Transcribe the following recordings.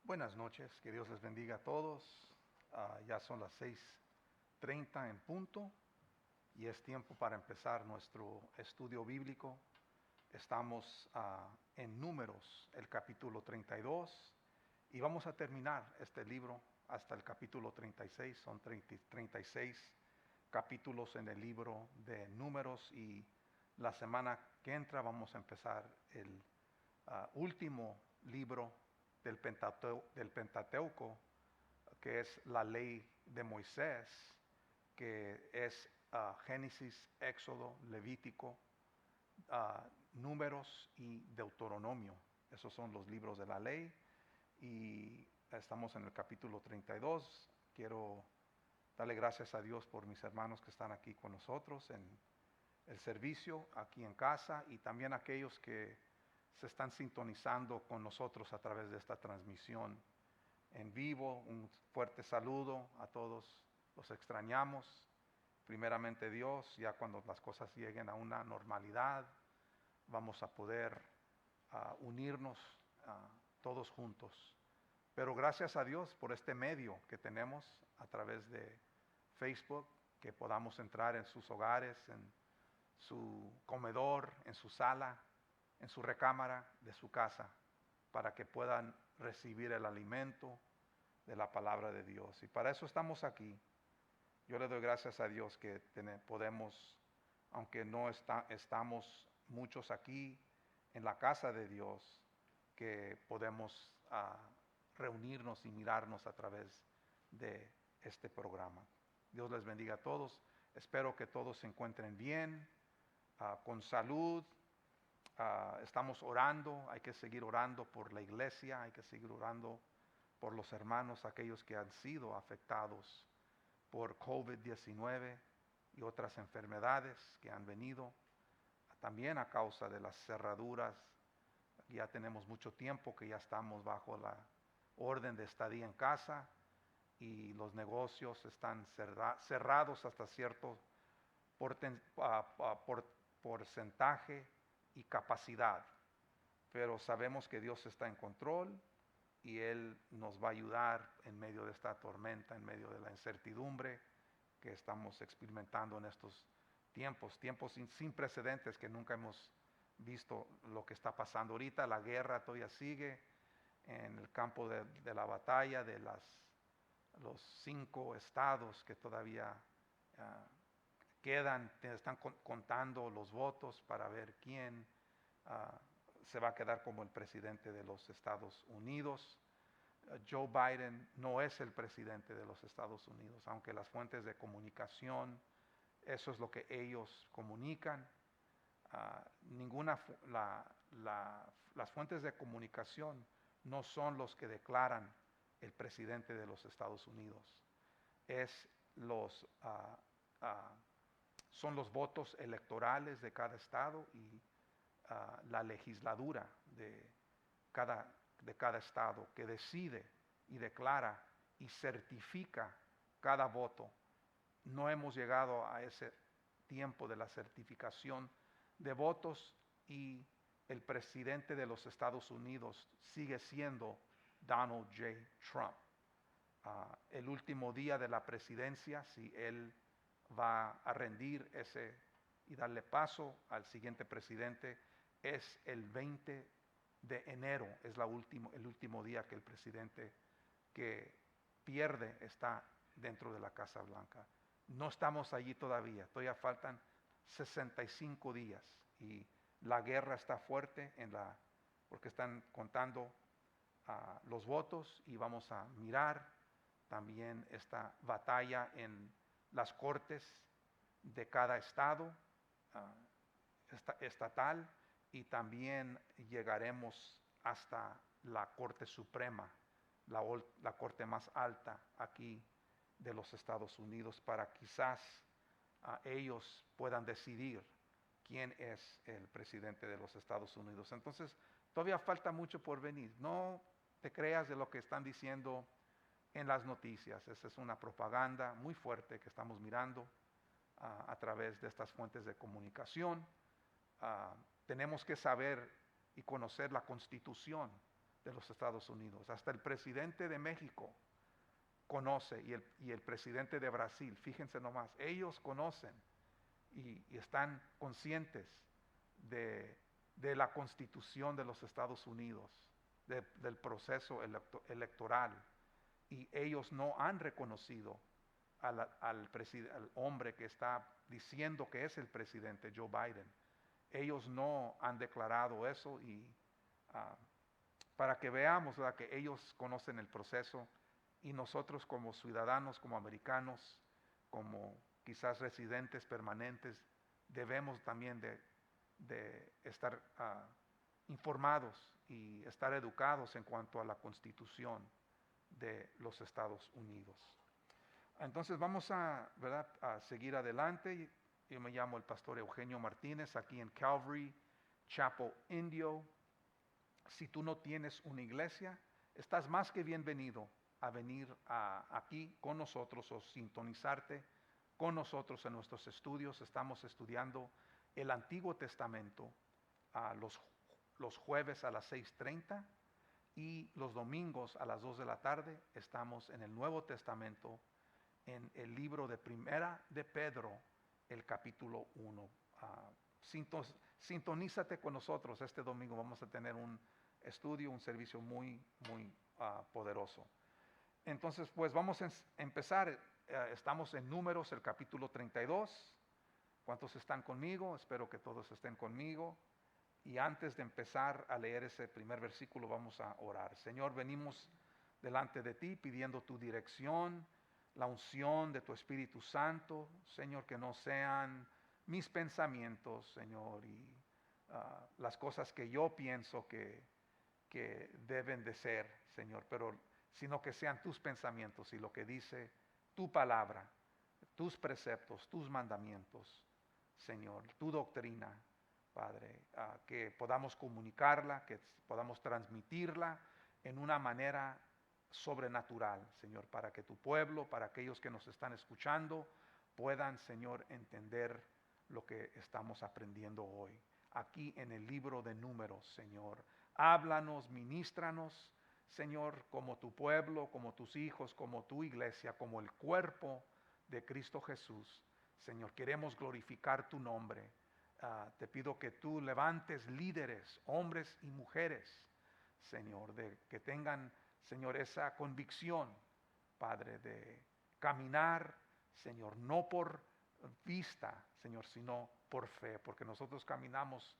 Buenas noches, que Dios les bendiga a todos. Ya son las 6:30 en punto y es tiempo para empezar nuestro estudio bíblico. Estamos en Números, el capítulo 32, y vamos a terminar este libro hasta el capítulo 36. Son 36 capítulos en el libro de Números y la semana que entra vamos a empezar el último libro del Pentateuco, que es la ley de Moisés, que es Génesis, Éxodo, Levítico, Números y Deuteronomio. Esos son los libros de la ley y estamos en el capítulo 32. Quiero darle gracias a Dios por mis hermanos que están aquí con nosotros en el servicio, aquí en casa, y también aquellos que se están sintonizando con nosotros a través de esta transmisión en vivo. Un fuerte saludo a todos, los extrañamos. Primeramente Dios, ya cuando las cosas lleguen a una normalidad, vamos a poder unirnos todos juntos. Pero gracias a Dios por este medio que tenemos a través de Facebook, que podamos entrar en sus hogares, en su comedor, en su sala, en su recámara de su casa, para que puedan recibir el alimento de la palabra de Dios. Y para eso estamos aquí. Yo le doy gracias a Dios que podemos, aunque no estamos muchos aquí en la casa de Dios, que podemos reunirnos y mirarnos a través de este programa. Dios les bendiga a todos. Espero que todos se encuentren bien, con salud. Estamos orando, hay que seguir orando por la iglesia, hay que seguir orando por los hermanos, aquellos que han sido afectados por COVID-19 y otras enfermedades que han venido, también a causa de las cerraduras. Ya tenemos mucho tiempo que ya estamos bajo la orden de estadía en casa y los negocios están cerrados hasta cierto porcentaje y capacidad, pero sabemos que Dios está en control y Él nos va a ayudar en medio de esta tormenta, en medio de la incertidumbre que estamos experimentando en estos tiempos sin precedentes, que nunca hemos visto lo que está pasando ahorita. La guerra todavía sigue en el campo de la batalla de los 5 estados que todavía quedan. Están contando los votos para ver quién se va a quedar como el presidente de los Estados Unidos. Joe Biden no es el presidente de los Estados Unidos, aunque las fuentes de comunicación, eso es lo que ellos comunican. Las fuentes de comunicación no son los que declaran el presidente de los Estados Unidos. Son los votos electorales de cada estado y la legislatura de cada estado que decide y declara y certifica cada voto. No hemos llegado a ese tiempo de la certificación de votos y el presidente de los Estados Unidos sigue siendo Donald J. Trump. El último día de la presidencia, si él va a rendir y darle paso al siguiente presidente, es el 20 de enero, es el último día que el presidente que pierde está dentro de la Casa Blanca. No estamos allí todavía faltan 65 días y la guerra está fuerte porque están contando los votos, y vamos a mirar también esta batalla en las cortes de cada estado estatal, y también llegaremos hasta la Corte Suprema, la corte más alta aquí de los Estados Unidos, para quizás ellos puedan decidir quién es el presidente de los Estados Unidos. Entonces, todavía falta mucho por venir. No te creas de lo que están diciendo en las noticias. Esa es una propaganda muy fuerte que estamos mirando a través de estas fuentes de comunicación. Tenemos que saber y conocer la Constitución de los Estados Unidos. Hasta el presidente de México conoce y el presidente de Brasil, fíjense nomás, ellos conocen y están conscientes de la Constitución de los Estados Unidos, del proceso electoral, y ellos no han reconocido al hombre que está diciendo que es el presidente, Joe Biden. Ellos no han declarado eso y para que veamos, ¿verdad?, que ellos conocen el proceso y nosotros como ciudadanos, como americanos, como quizás residentes permanentes, debemos también de estar informados y estar educados en cuanto a la Constitución de los Estados Unidos. Entonces vamos ¿verdad?, a seguir adelante. Yo me llamo el pastor Eugenio Martínez, aquí en Calvary Chapel Indio. Si tú no tienes una iglesia, estás más que bienvenido a venir aquí con nosotros o sintonizarte con nosotros en nuestros estudios. Estamos estudiando el Antiguo Testamento los jueves a las 6:30 y los domingos a las 2 de la tarde estamos en el Nuevo Testamento, en el libro de Primera de Pedro, el capítulo 1. Sintonízate con nosotros este domingo. Vamos a tener un estudio, un servicio muy poderoso. Entonces, pues vamos a empezar. Estamos en Números, el capítulo 32. ¿Cuántos están conmigo? Espero que todos estén conmigo. Y antes de empezar a leer ese primer versículo, vamos a orar. Señor, venimos delante de ti pidiendo tu dirección, la unción de tu Espíritu Santo. Señor, que no sean mis pensamientos, Señor, y las cosas que yo pienso que deben de ser, Señor, pero sino que sean tus pensamientos y lo que dice tu palabra, tus preceptos, tus mandamientos, Señor, tu doctrina, Padre, que podamos comunicarla, que podamos transmitirla en una manera sobrenatural, Señor, para que tu pueblo, para aquellos que nos están escuchando, puedan, Señor, entender lo que estamos aprendiendo hoy. Aquí en el libro de Números, Señor, háblanos, ministranos, Señor, como tu pueblo, como tus hijos, como tu iglesia, como el cuerpo de Cristo Jesús. Señor, queremos glorificar tu nombre. Te pido que tú levantes líderes, hombres y mujeres, Señor, que tengan, Señor, esa convicción, Padre, de caminar, Señor, no por vista, Señor, sino por fe, porque nosotros caminamos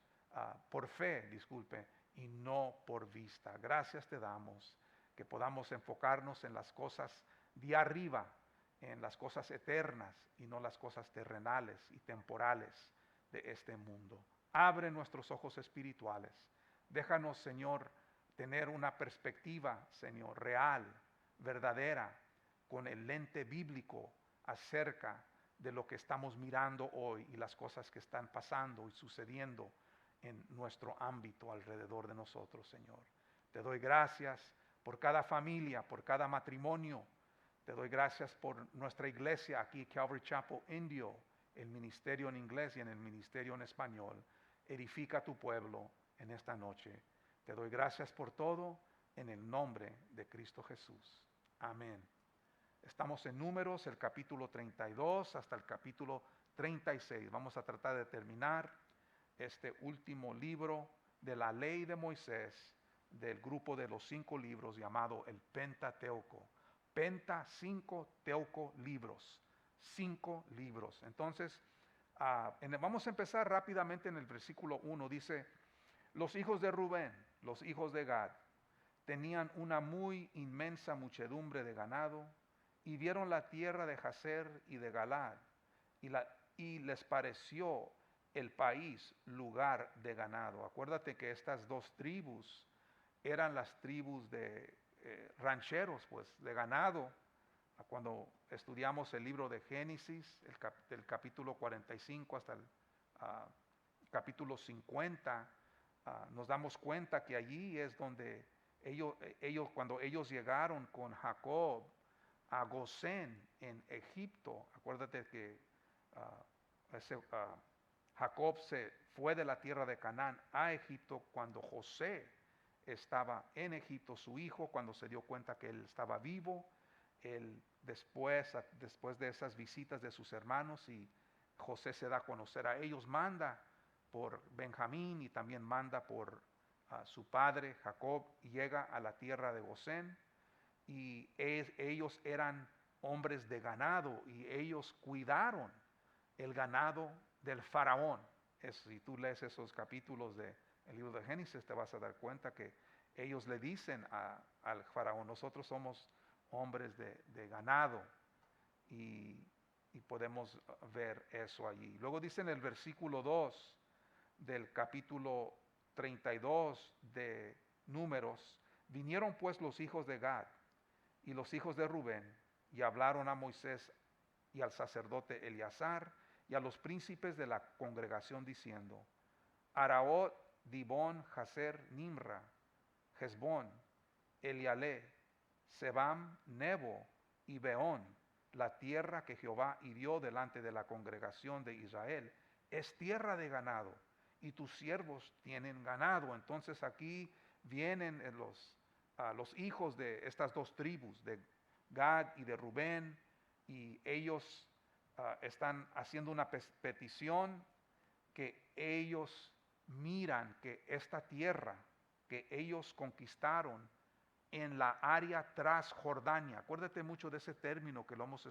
por fe, disculpe, y no por vista. Gracias te damos, que podamos enfocarnos en las cosas de arriba, en las cosas eternas y no las cosas terrenales y temporales de este mundo. Abre nuestros ojos espirituales. Déjanos, Señor, tener una perspectiva, Señor, real, verdadera, con el lente bíblico acerca de lo que estamos mirando hoy y las cosas que están pasando y sucediendo en nuestro ámbito alrededor de nosotros, Señor. Te doy gracias por cada familia, por cada matrimonio. Te doy gracias por nuestra iglesia aquí, Calvary Chapel Indio, el ministerio en inglés y en el ministerio en español. Edifica tu pueblo en esta noche. Te doy gracias por todo en el nombre de Cristo Jesús. Amén. Estamos en Números, el capítulo 32 hasta el capítulo 36. Vamos a tratar de terminar este último libro de la ley de Moisés, del grupo de los 5 libros llamado el Pentateuco. 5 Teuco libros, 5 libros. Entonces, vamos a empezar rápidamente en el versículo 1. Dice, los hijos de Rubén, los hijos de Gad, tenían una muy inmensa muchedumbre de ganado y vieron la tierra de Jazer y de Galad y les pareció el país lugar de ganado. Acuérdate que estas 2 tribus eran las tribus de rancheros, pues, de ganado. Cuando estudiamos el libro de Génesis, del capítulo 45 hasta el capítulo 50, nos damos cuenta que allí es donde cuando ellos llegaron con Jacob a Gosén en Egipto. Acuérdate que Jacob se fue de la tierra de Canaán a Egipto cuando José estaba en Egipto, su hijo, cuando se dio cuenta que él estaba vivo, él después de esas visitas de sus hermanos y José se da a conocer a ellos, manda por Benjamín y también manda por su padre Jacob, y llega a la tierra de Gosén, y ellos eran hombres de ganado y ellos cuidaron el ganado del faraón. Si tú lees esos capítulos del libro de Génesis, te vas a dar cuenta que ellos le dicen al faraón: nosotros somos hombres de ganado, y podemos ver eso allí. Luego dice en el versículo 2 del capítulo 32 de Números: vinieron pues los hijos de Gad y los hijos de Rubén y hablaron a Moisés y al sacerdote Eleazar y a los príncipes de la congregación diciendo: Araot, Dibón, Jazer, Nimra, Hezbón, Elialé, Sebam, Nebo y Beón, la tierra que Jehová hirió delante de la congregación de Israel, es tierra de ganado, y tus siervos tienen ganado. Entonces aquí vienen los hijos de estas dos tribus, de Gad y de Rubén, y ellos están haciendo una petición, que ellos miran que esta tierra que ellos conquistaron en la área tras Jordania, acuérdate mucho de ese término que lo hemos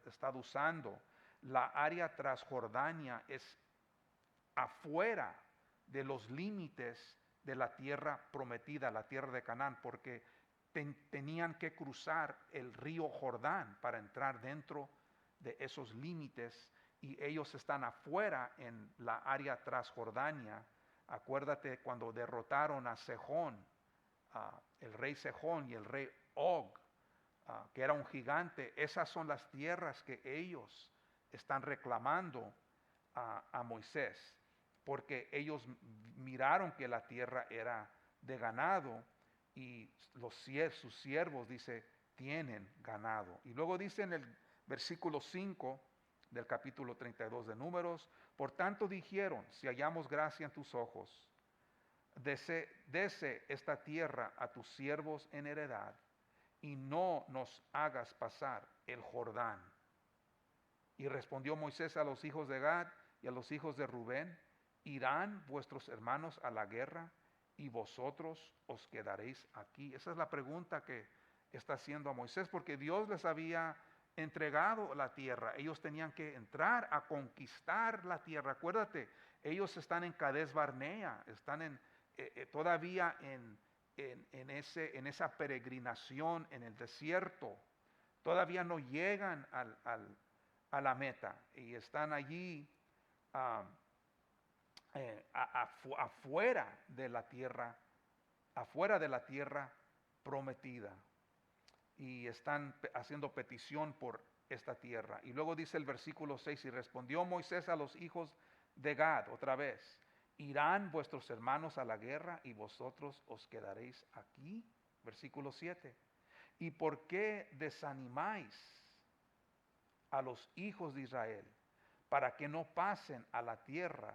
estado usando, la área tras Jordania es afuera de los límites de la tierra prometida, la tierra de Canaán, porque tenían que cruzar el río Jordán para entrar dentro de esos límites, y ellos están afuera en la área tras Jordania. Acuérdate cuando derrotaron a Sejón, el rey Sejón y el rey Og, que era un gigante. Esas son las tierras que ellos están reclamando a Moisés, porque ellos miraron que la tierra era de ganado, y sus siervos, dice, tienen ganado. Y luego dice en el versículo 5 del capítulo 32 de Números: por tanto dijeron, si hallamos gracia en tus ojos, dese esta tierra a tus siervos en heredad, y no nos hagas pasar el Jordán. Y respondió Moisés a los hijos de Gad y a los hijos de Rubén: ¿irán vuestros hermanos a la guerra y vosotros os quedaréis aquí? Esa es la pregunta que está haciendo a Moisés, porque Dios les había entregado la tierra. Ellos tenían que entrar a conquistar la tierra. Acuérdate, ellos están en Cades Barnea, están todavía en esa peregrinación en el desierto. Todavía no llegan a la meta, y están allí afuera de la tierra prometida, y están haciendo petición por esta tierra. Y luego dice el versículo 6: y respondió Moisés a los hijos de Gad otra vez: ¿irán vuestros hermanos a la guerra y vosotros os quedaréis aquí? Versículo 7: ¿y por qué desanimáis a los hijos de Israel para que no pasen a la tierra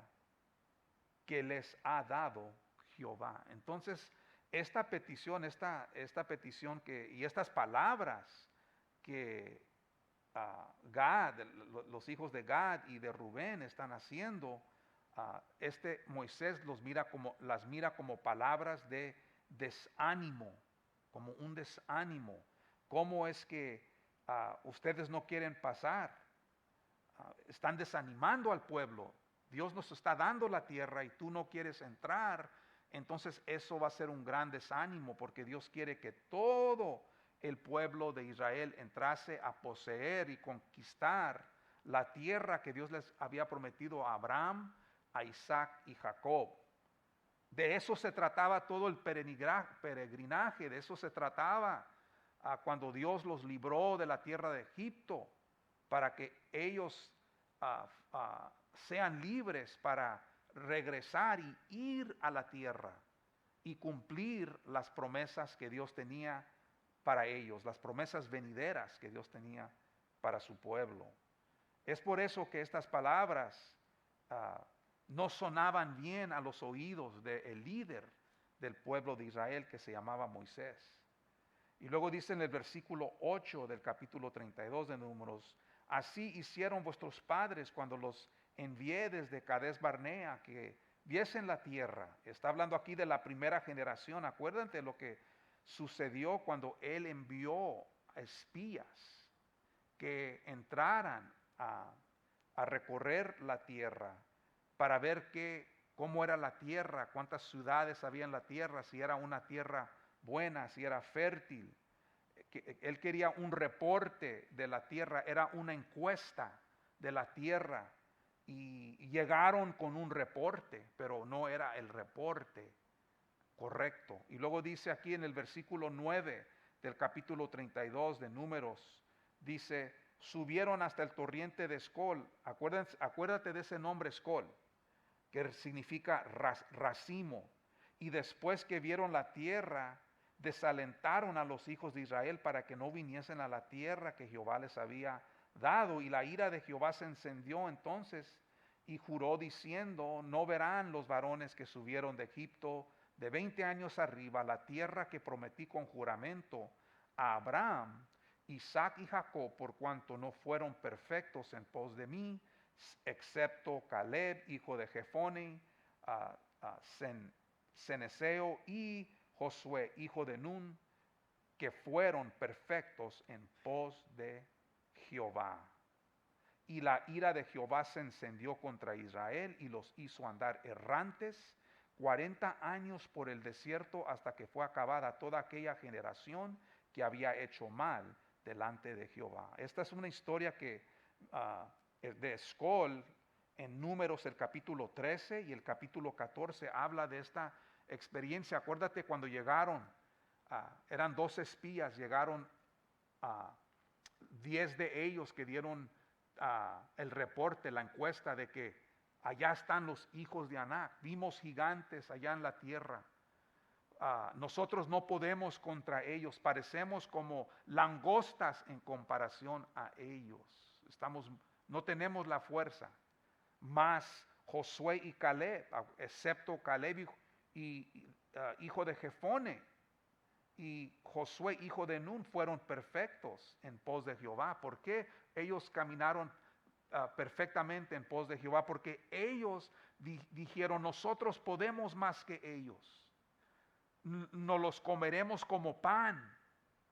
que les ha dado Jehová? Entonces, esta petición, y estas palabras que los hijos de Gad y de Rubén están haciendo, Moisés las mira como palabras de desánimo, como un desánimo. ¿Cómo es que ustedes no quieren pasar? Están desanimando al pueblo. Dios nos está dando la tierra y tú no quieres entrar. Entonces eso va a ser un gran desánimo, porque Dios quiere que todo el pueblo de Israel entrase a poseer y conquistar la tierra que Dios les había prometido a Abraham, a Isaac y Jacob. De eso se trataba todo el peregrinaje, de eso se trataba cuando Dios los libró de la tierra de Egipto, para que ellos sean libres para regresar y ir a la tierra y cumplir las promesas que Dios tenía para ellos, las promesas venideras que Dios tenía para su pueblo. Es por eso que estas palabras no sonaban bien a los oídos del líder del pueblo de Israel que se llamaba Moisés. Y luego dice en el versículo 8 del capítulo 32 de Números: así hicieron vuestros padres cuando los envié desde Cades Barnea, que viesen la tierra. Está hablando aquí de la primera generación. Acuérdate lo que sucedió cuando él envió espías que entraran a recorrer la tierra para ver cómo era la tierra, cuántas ciudades había en la tierra, si era una tierra buena, si era fértil. Él quería un reporte de la tierra, era una encuesta de la tierra, y llegaron con un reporte, pero no era el reporte correcto. Y luego dice aquí en el versículo 9 del capítulo 32 de Números, dice: subieron hasta el torrente de Escol. Acuérdate de ese nombre, Escol, que significa racimo. Y después que vieron la tierra, desalentaron a los hijos de Israel para que no viniesen a la tierra que Jehová les había dado. Y la ira de Jehová se encendió entonces y juró diciendo: no verán los varones que subieron de Egipto de 20 años arriba la tierra que prometí con juramento a Abraham, Isaac y Jacob, por cuanto no fueron perfectos en pos de mí, excepto Caleb, hijo de Jefone, Ceneseo, y Josué, hijo de Nun, que fueron perfectos en pos de Jehová. Y la ira de Jehová se encendió contra Israel y los hizo andar errantes 40 años por el desierto, hasta que fue acabada toda aquella generación que había hecho mal delante de Jehová. Esta es una historia que de Escol en Números, el capítulo 13 y el capítulo 14 habla de esta experiencia. Acuérdate cuando llegaron, eran 12 espías, llegaron 10 de ellos que dieron el reporte, la encuesta de que allá están los hijos de Anac, vimos gigantes allá en la tierra. Nosotros no podemos contra ellos, parecemos como langostas en comparación a ellos. No tenemos la fuerza. Mas Josué y Caleb, excepto Caleb hijo de Jefone, y Josué hijo de Nun, fueron perfectos en pos de Jehová. ¿Por qué ellos caminaron perfectamente en pos de Jehová? Porque ellos dijeron: nosotros podemos más que ellos. Nos los comeremos como pan.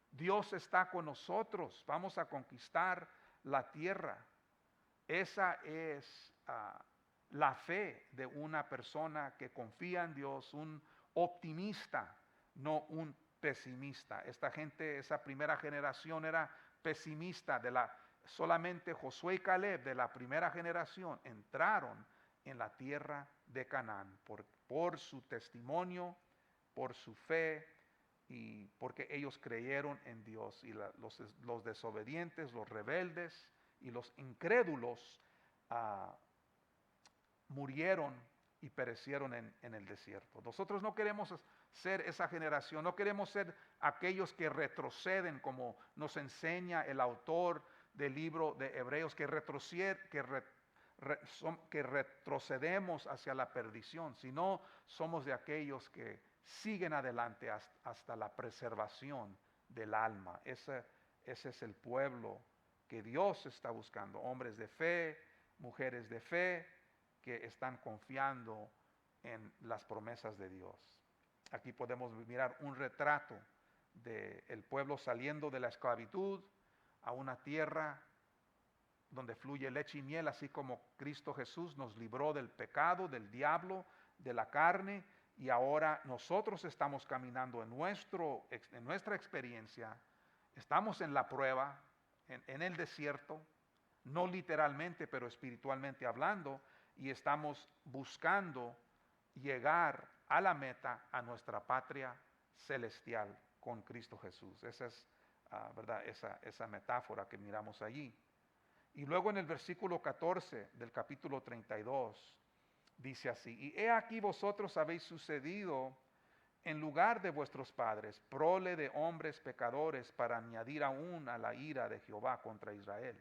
Dios está con nosotros. Vamos a conquistar la tierra. Esa es la fe de una persona que confía en Dios, un optimista, no un pesimista. Esta gente, esa primera generación, era pesimista. Solamente Josué y Caleb de la primera generación entraron en la tierra de Canaán por su testimonio, por su fe, y porque ellos creyeron en Dios. Y los desobedientes, los rebeldes y los incrédulos murieron y perecieron en el desierto. Nosotros no queremos ser esa generación, no queremos ser aquellos que retroceden, como nos enseña el autor del libro de Hebreos, que retrocedemos hacia la perdición, sino somos de aquellos que siguen adelante hasta la preservación del alma. Ese es el pueblo que Dios está buscando, hombres de fe, mujeres de fe, que están confiando en las promesas de Dios. Aquí podemos mirar un retrato del pueblo saliendo de la esclavitud a una tierra donde fluye leche y miel, así como Cristo Jesús nos libró del pecado, del diablo, de la carne, y ahora nosotros estamos caminando en nuestra experiencia. Estamos en la prueba, en el desierto, no literalmente, pero espiritualmente hablando, y estamos buscando llegar a la meta, a nuestra patria celestial con Cristo Jesús. Esa es, ¿verdad? Esa metáfora que miramos allí. Y luego en el versículo 14 del capítulo 32 dice así: y he aquí vosotros habéis sucedido en lugar de vuestros padres, prole de hombres pecadores, para añadir aún a la ira de Jehová contra Israel.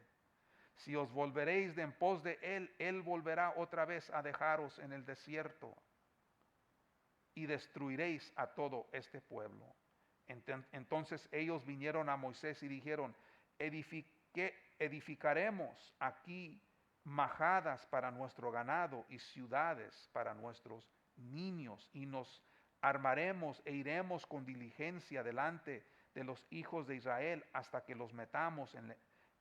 Si os volveréis de en pos de él, él volverá otra vez a dejaros en el desierto. y destruiréis a todo este pueblo. Entonces ellos vinieron a Moisés y dijeron, edificaremos aquí majadas para nuestro ganado y ciudades para nuestros niños, y nos armaremos e iremos con diligencia delante de los hijos de Israel hasta que los metamos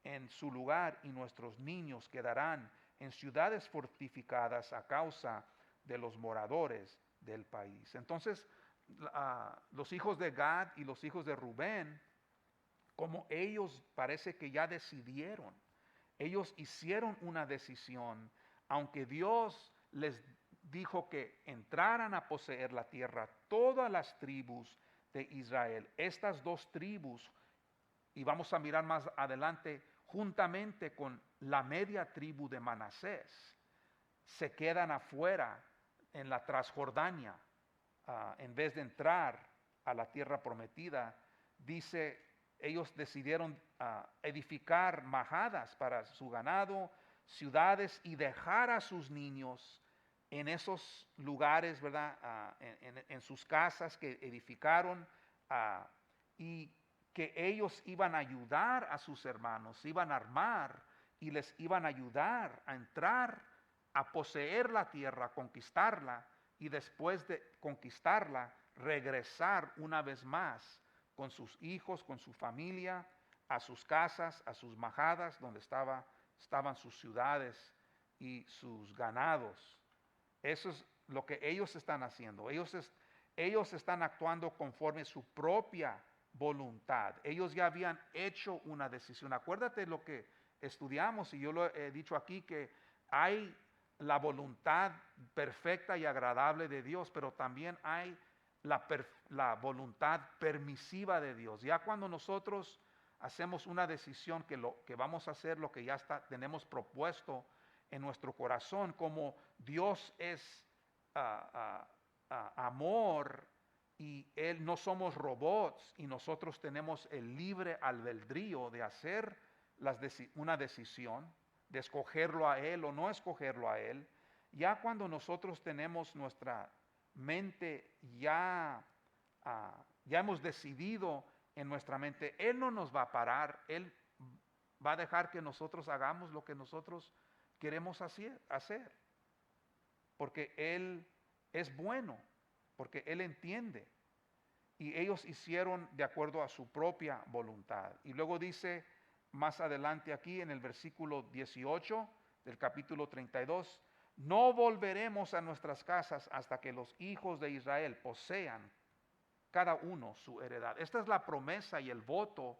en su lugar, y nuestros niños quedarán en ciudades fortificadas a causa de los moradores del país. Entonces los hijos de Gad y los hijos de Rubén, como ellos parece que ya decidieron, ellos hicieron una decisión, aunque Dios les dijo que entraran a poseer la tierra, todas las tribus de Israel, estas dos tribus, y vamos a mirar más adelante, juntamente con la media tribu de Manasés, se quedan afuera en la Transjordania, en vez de entrar a la tierra prometida. Dice, ellos decidieron edificar majadas para su ganado, ciudades, y dejar a sus niños en esos lugares, ¿verdad? En sus casas que edificaron, y que ellos iban a ayudar a sus hermanos, se iban a armar y les iban a ayudar a entrar, a poseer la tierra, conquistarla, y después de conquistarla, regresar una vez más con sus hijos, con su familia, a sus casas, a sus majadas, donde estaban sus ciudades y sus ganados. Eso es lo que ellos están haciendo. Ellos están actuando conforme su propia voluntad. Ellos ya habían hecho una decisión. Acuérdate lo que estudiamos, y yo lo he dicho aquí, que hay la voluntad perfecta y agradable de Dios, pero también hay la voluntad permisiva de Dios. Ya cuando nosotros hacemos una decisión que vamos a hacer lo que ya tenemos propuesto en nuestro corazón, como Dios es amor, y Él, no somos robots, y nosotros tenemos el libre albedrío de hacer una decisión, de escogerlo a Él o no escogerlo a Él. Ya cuando nosotros tenemos nuestra mente ya hemos decidido en nuestra mente, Él no nos va a parar. Él va a dejar que nosotros hagamos lo que nosotros queremos hacer, porque Él es bueno, porque Él entiende. Y ellos hicieron de acuerdo a su propia voluntad. Y luego dice más adelante aquí en el versículo 18 del capítulo 32, no volveremos a nuestras casas hasta que los hijos de Israel posean cada uno su heredad. Esta es la promesa y el voto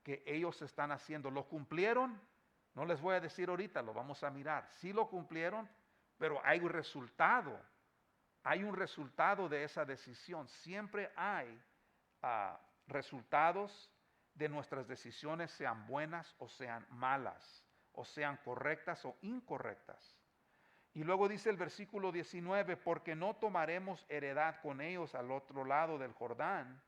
que ellos están haciendo. ¿Lo cumplieron? No les voy a decir ahorita, lo vamos a mirar. Sí lo cumplieron, pero hay un resultado. Hay un resultado de esa decisión. Siempre hay resultados de nuestras decisiones, sean buenas o sean malas, o sean correctas o incorrectas. Y luego dice el versículo 19, porque no tomaremos heredad con ellos al otro lado del Jordán,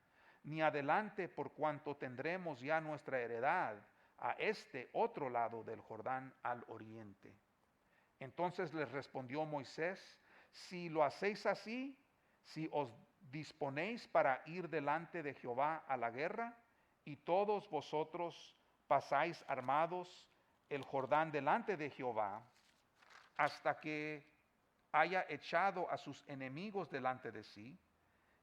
ni adelante, por cuanto tendremos ya nuestra heredad a este otro lado del Jordán, al oriente. Entonces les respondió Moisés, si lo hacéis así, si os disponéis para ir delante de Jehová a la guerra, y todos vosotros pasáis armados el Jordán delante de Jehová, hasta que haya echado a sus enemigos delante de sí,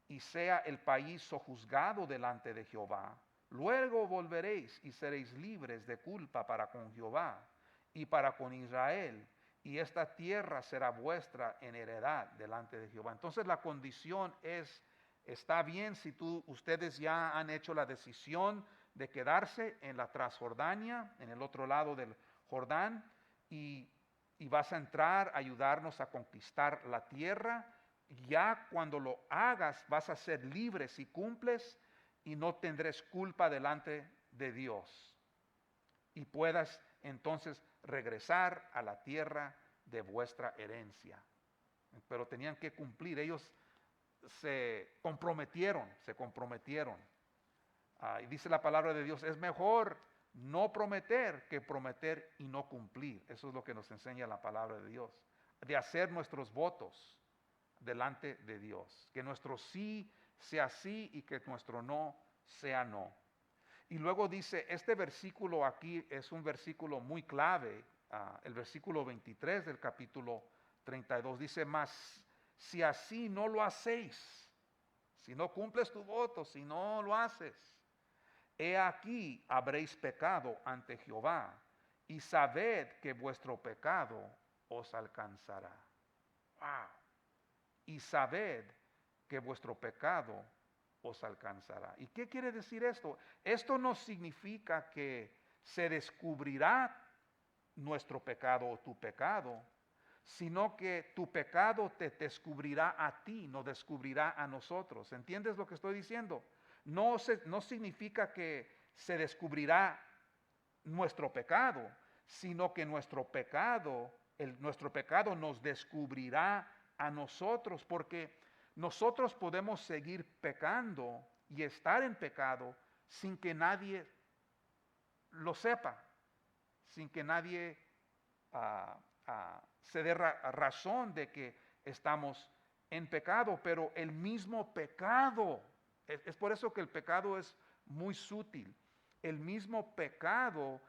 y sea el país sojuzgado delante de Jehová, luego volveréis y seréis libres de culpa para con Jehová y para con Israel, y esta tierra será vuestra en heredad delante de Jehová. Entonces la condición es, está bien si ustedes ya han hecho la decisión de quedarse en la Transjordania, en el otro lado del Jordán, y vas a entrar a ayudarnos a conquistar la tierra. Ya cuando lo hagas vas a ser libre si cumples, y no tendrás culpa delante de Dios, y puedas entonces regresar a la tierra de vuestra herencia. Pero tenían que cumplir, ellos se comprometieron. Y dice la palabra de Dios, es mejor no prometer que prometer y no cumplir. Eso es lo que nos enseña la palabra de Dios, de hacer nuestros votos delante de Dios. Que nuestro sí sea sí y que nuestro no sea no. Y luego dice, este versículo aquí es un versículo muy clave, el versículo 23 del capítulo 32, dice, mas si así no lo hacéis, si no cumples tu voto, si no lo haces, he aquí habréis pecado ante Jehová, y sabed que vuestro pecado os alcanzará. Wow. Y sabed que vuestro pecado os alcanzará. ¿Y qué quiere decir esto? Esto no significa que se descubrirá nuestro pecado o tu pecado, sino que tu pecado te descubrirá a ti, no descubrirá a nosotros. ¿Entiendes lo que estoy diciendo? No significa que se descubrirá nuestro pecado, sino que nuestro pecado nos descubrirá a nosotros, porque nosotros podemos seguir pecando y estar en pecado sin que nadie lo sepa, sin que nadie se dé razón de que estamos en pecado, pero el mismo pecado, es por eso que el pecado es muy sutil, el mismo pecado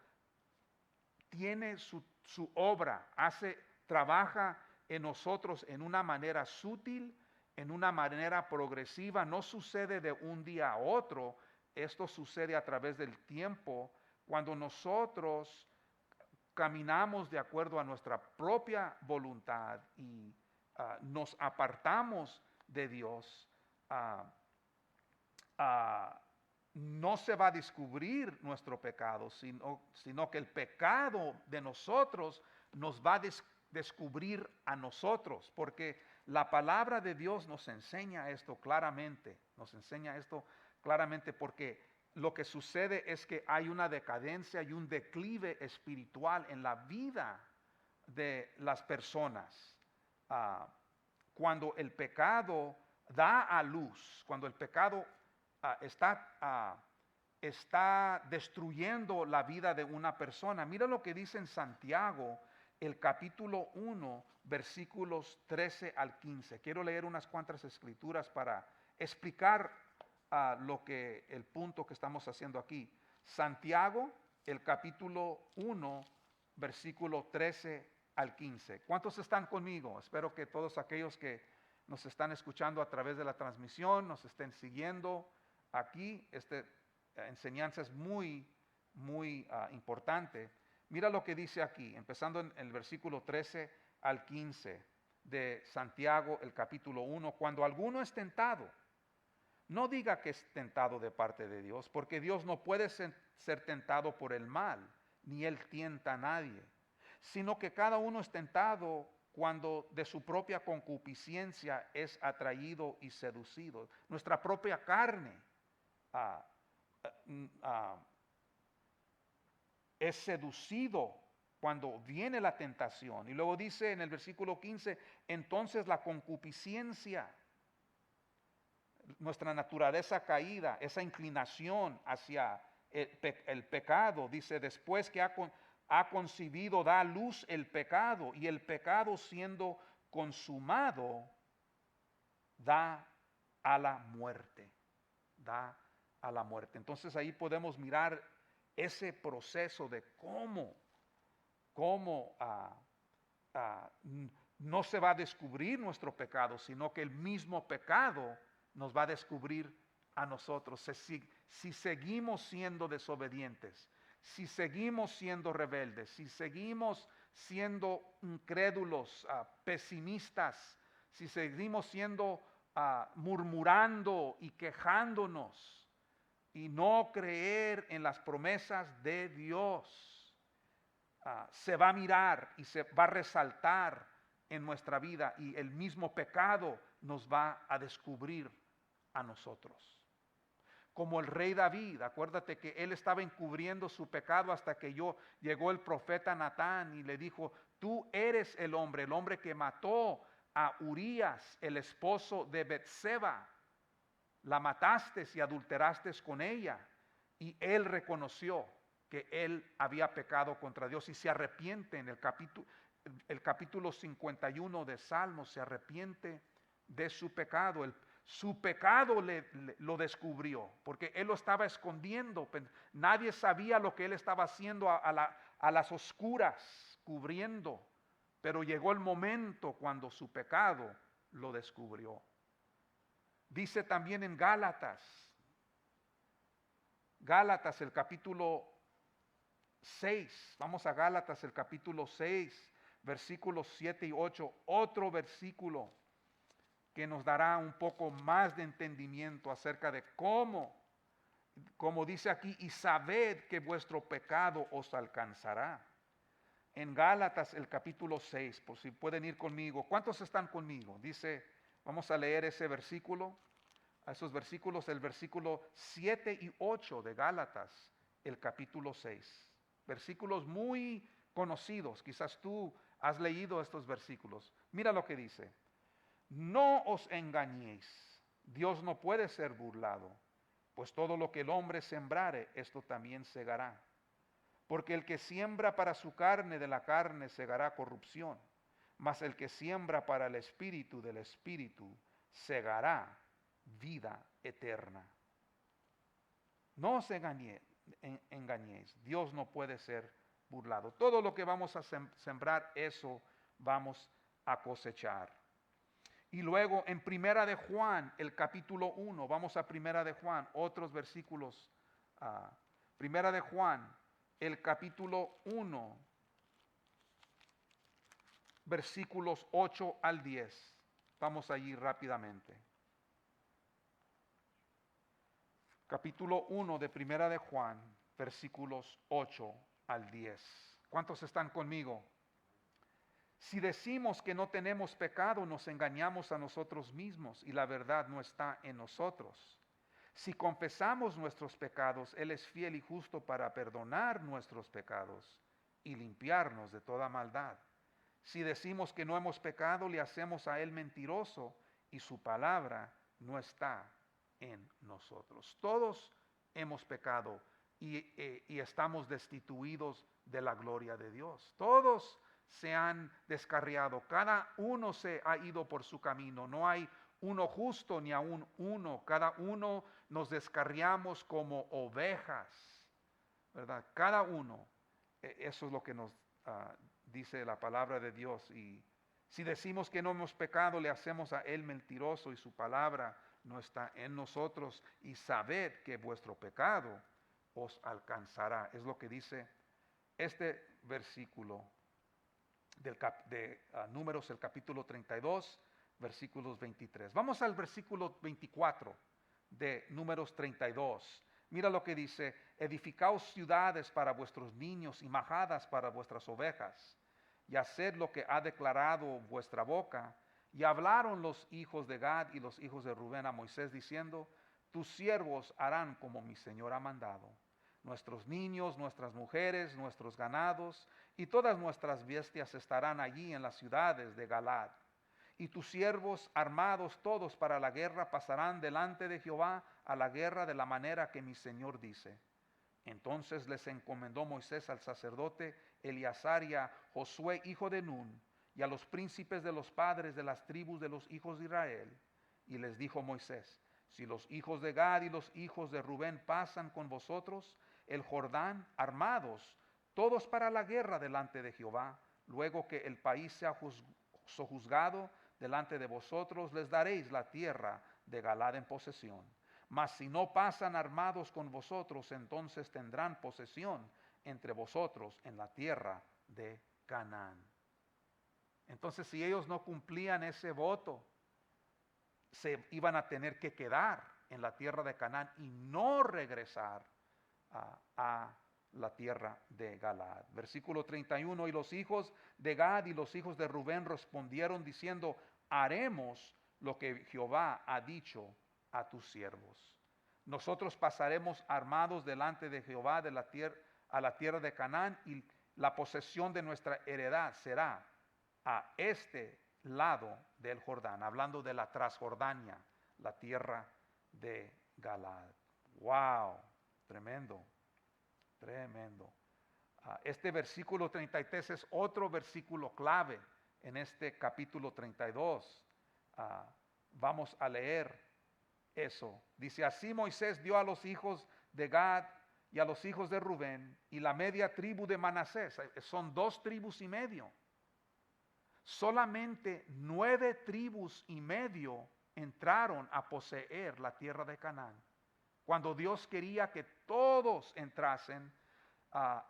tiene su obra, trabaja en nosotros en una manera sutil, en una manera progresiva, no sucede de un día a otro, esto sucede a través del tiempo, cuando nosotros caminamos de acuerdo a nuestra propia voluntad y nos apartamos de Dios, no se va a descubrir nuestro pecado, sino que el pecado de nosotros nos va a descubrir a nosotros, porque la palabra de Dios nos enseña esto claramente, porque lo que sucede es que hay una decadencia y un declive espiritual en la vida de las personas. Cuando el pecado da a luz, cuando el pecado está destruyendo la vida de una persona. Mira lo que dice en Santiago, el capítulo 1, versículos 13 al 15. Quiero leer unas cuantas escrituras para explicar el punto que estamos haciendo aquí. Santiago, el capítulo 1, versículo 13 al 15. ¿Cuántos están conmigo? Espero que todos aquellos que nos están escuchando a través de la transmisión, nos estén siguiendo aquí. Esta enseñanza es muy importante. Mira lo que dice aquí, empezando en el versículo 13 al 15 de Santiago, el capítulo 1. Cuando alguno es tentado, no diga que es tentado de parte de Dios, porque Dios no puede ser tentado por el mal, ni Él tienta a nadie, sino que cada uno es tentado cuando de su propia concupiscencia es atraído y seducido. Nuestra propia carne es seducido cuando viene la tentación. Y luego dice en el versículo 15, entonces la concupiscencia, nuestra naturaleza caída, esa inclinación hacia el pecado, dice, después que ha concebido, da a luz el pecado, y el pecado siendo consumado, da a la muerte, da a la muerte. Entonces ahí podemos mirar ese proceso de cómo no se va a descubrir nuestro pecado, sino que el mismo pecado nos va a descubrir a nosotros. Si seguimos siendo desobedientes, si seguimos siendo rebeldes, si seguimos siendo incrédulos, pesimistas, si seguimos siendo murmurando y quejándonos y no creer en las promesas de Dios, se va a mirar y se va a resaltar en nuestra vida, y el mismo pecado nos va a descubrir a nosotros. Como el rey David, acuérdate que él estaba encubriendo su pecado hasta que llegó el profeta Natán y le dijo, tú eres el hombre que mató a Urías, el esposo de Betseba. La mataste y adulteraste con ella. Y él reconoció que él había pecado contra Dios y se arrepiente en el capítulo 51 de Salmos, se arrepiente de su pecado. Su pecado lo descubrió, porque él lo estaba escondiendo. Nadie sabía lo que él estaba haciendo a las oscuras, cubriendo. Pero llegó el momento cuando su pecado lo descubrió. Dice también en Gálatas el capítulo 6, vamos a Gálatas el capítulo 6, versículos 7 y 8, otro versículo que nos dará un poco más de entendimiento acerca de como dice aquí, y sabed que vuestro pecado os alcanzará. En Gálatas el capítulo 6, por si pueden ir conmigo. ¿Cuántos están conmigo? Dice, vamos a leer ese versículo, a esos versículos, el versículo 7 y 8 de Gálatas, el capítulo 6. Versículos muy conocidos, quizás tú has leído estos versículos. Mira lo que dice. No os engañéis, Dios no puede ser burlado, pues todo lo que el hombre sembrare, esto también segará. Porque el que siembra para su carne, de la carne segará corrupción, mas el que siembra para el espíritu, del espíritu segará vida eterna. No os engañéis, Dios no puede ser burlado. Todo lo que vamos a sembrar, eso vamos a cosechar. Y luego en Primera de Juan, el capítulo 1, vamos a Primera de Juan, otros versículos. Primera de Juan, el capítulo 1, versículos 8 al 10. Vamos allí rápidamente. Capítulo 1 de Primera de Juan, versículos 8 al 10. ¿Cuántos están conmigo? Si decimos que no tenemos pecado, nos engañamos a nosotros mismos y la verdad no está en nosotros. Si confesamos nuestros pecados, Él es fiel y justo para perdonar nuestros pecados y limpiarnos de toda maldad. Si decimos que no hemos pecado, le hacemos a Él mentiroso y su palabra no está en nosotros. Todos hemos pecado y estamos destituidos de la gloria de Dios. Todos se han descarriado, cada uno se ha ido por su camino, no hay uno justo ni aún uno, cada uno nos descarriamos como ovejas, ¿verdad? Cada uno, eso es lo que nos dice la palabra de Dios. Y si decimos que no hemos pecado, le hacemos a Él mentiroso y su palabra no está en nosotros. Y sabed que vuestro pecado os alcanzará. Es lo que dice este versículo de Números, el capítulo 32, versículos 23. Vamos al versículo 24 de Números 32. Mira lo que dice: edificaos ciudades para vuestros niños y majadas para vuestras ovejas, y haced lo que ha declarado vuestra boca. Y hablaron los hijos de Gad y los hijos de Rubén a Moisés diciendo: tus siervos harán como mi Señor ha mandado. Nuestros niños, nuestras mujeres, nuestros ganados y todas nuestras bestias estarán allí en las ciudades de Galaad. Y tus siervos armados todos para la guerra pasarán delante de Jehová a la guerra de la manera que mi Señor dice. Entonces les encomendó Moisés al sacerdote Eleazar y a Josué hijo de Nun y a los príncipes de los padres de las tribus de los hijos de Israel. Y les dijo Moisés: si los hijos de Gad y los hijos de Rubén pasan con vosotros el Jordán armados, todos para la guerra delante de Jehová, luego que el país sea sojuzgado delante de vosotros, les daréis la tierra de Galaad en posesión. Mas si no pasan armados con vosotros, entonces tendrán posesión entre vosotros en la tierra de Canaán. Entonces, si ellos no cumplían ese voto, se iban a tener que quedar en la tierra de Canaán y no regresar a la tierra de Galaad. Versículo 31, y los hijos de Gad y los hijos de Rubén respondieron diciendo: haremos lo que Jehová ha dicho a tus siervos. Nosotros pasaremos armados delante de Jehová a la tierra de Canaán, y la posesión de nuestra heredad será a este lado del Jordán, hablando de la Transjordania, la tierra de Galaad. Wow, tremendo, tremendo. Este versículo 33 es otro versículo clave en este capítulo 32. Vamos a leer eso. Dice, así Moisés dio a los hijos de Gad y a los hijos de Rubén y la media tribu de Manasés. Son 2 tribus y medio. Solamente 9 tribus y medio entraron a poseer la tierra de Canaán. Cuando Dios quería que todos entrasen,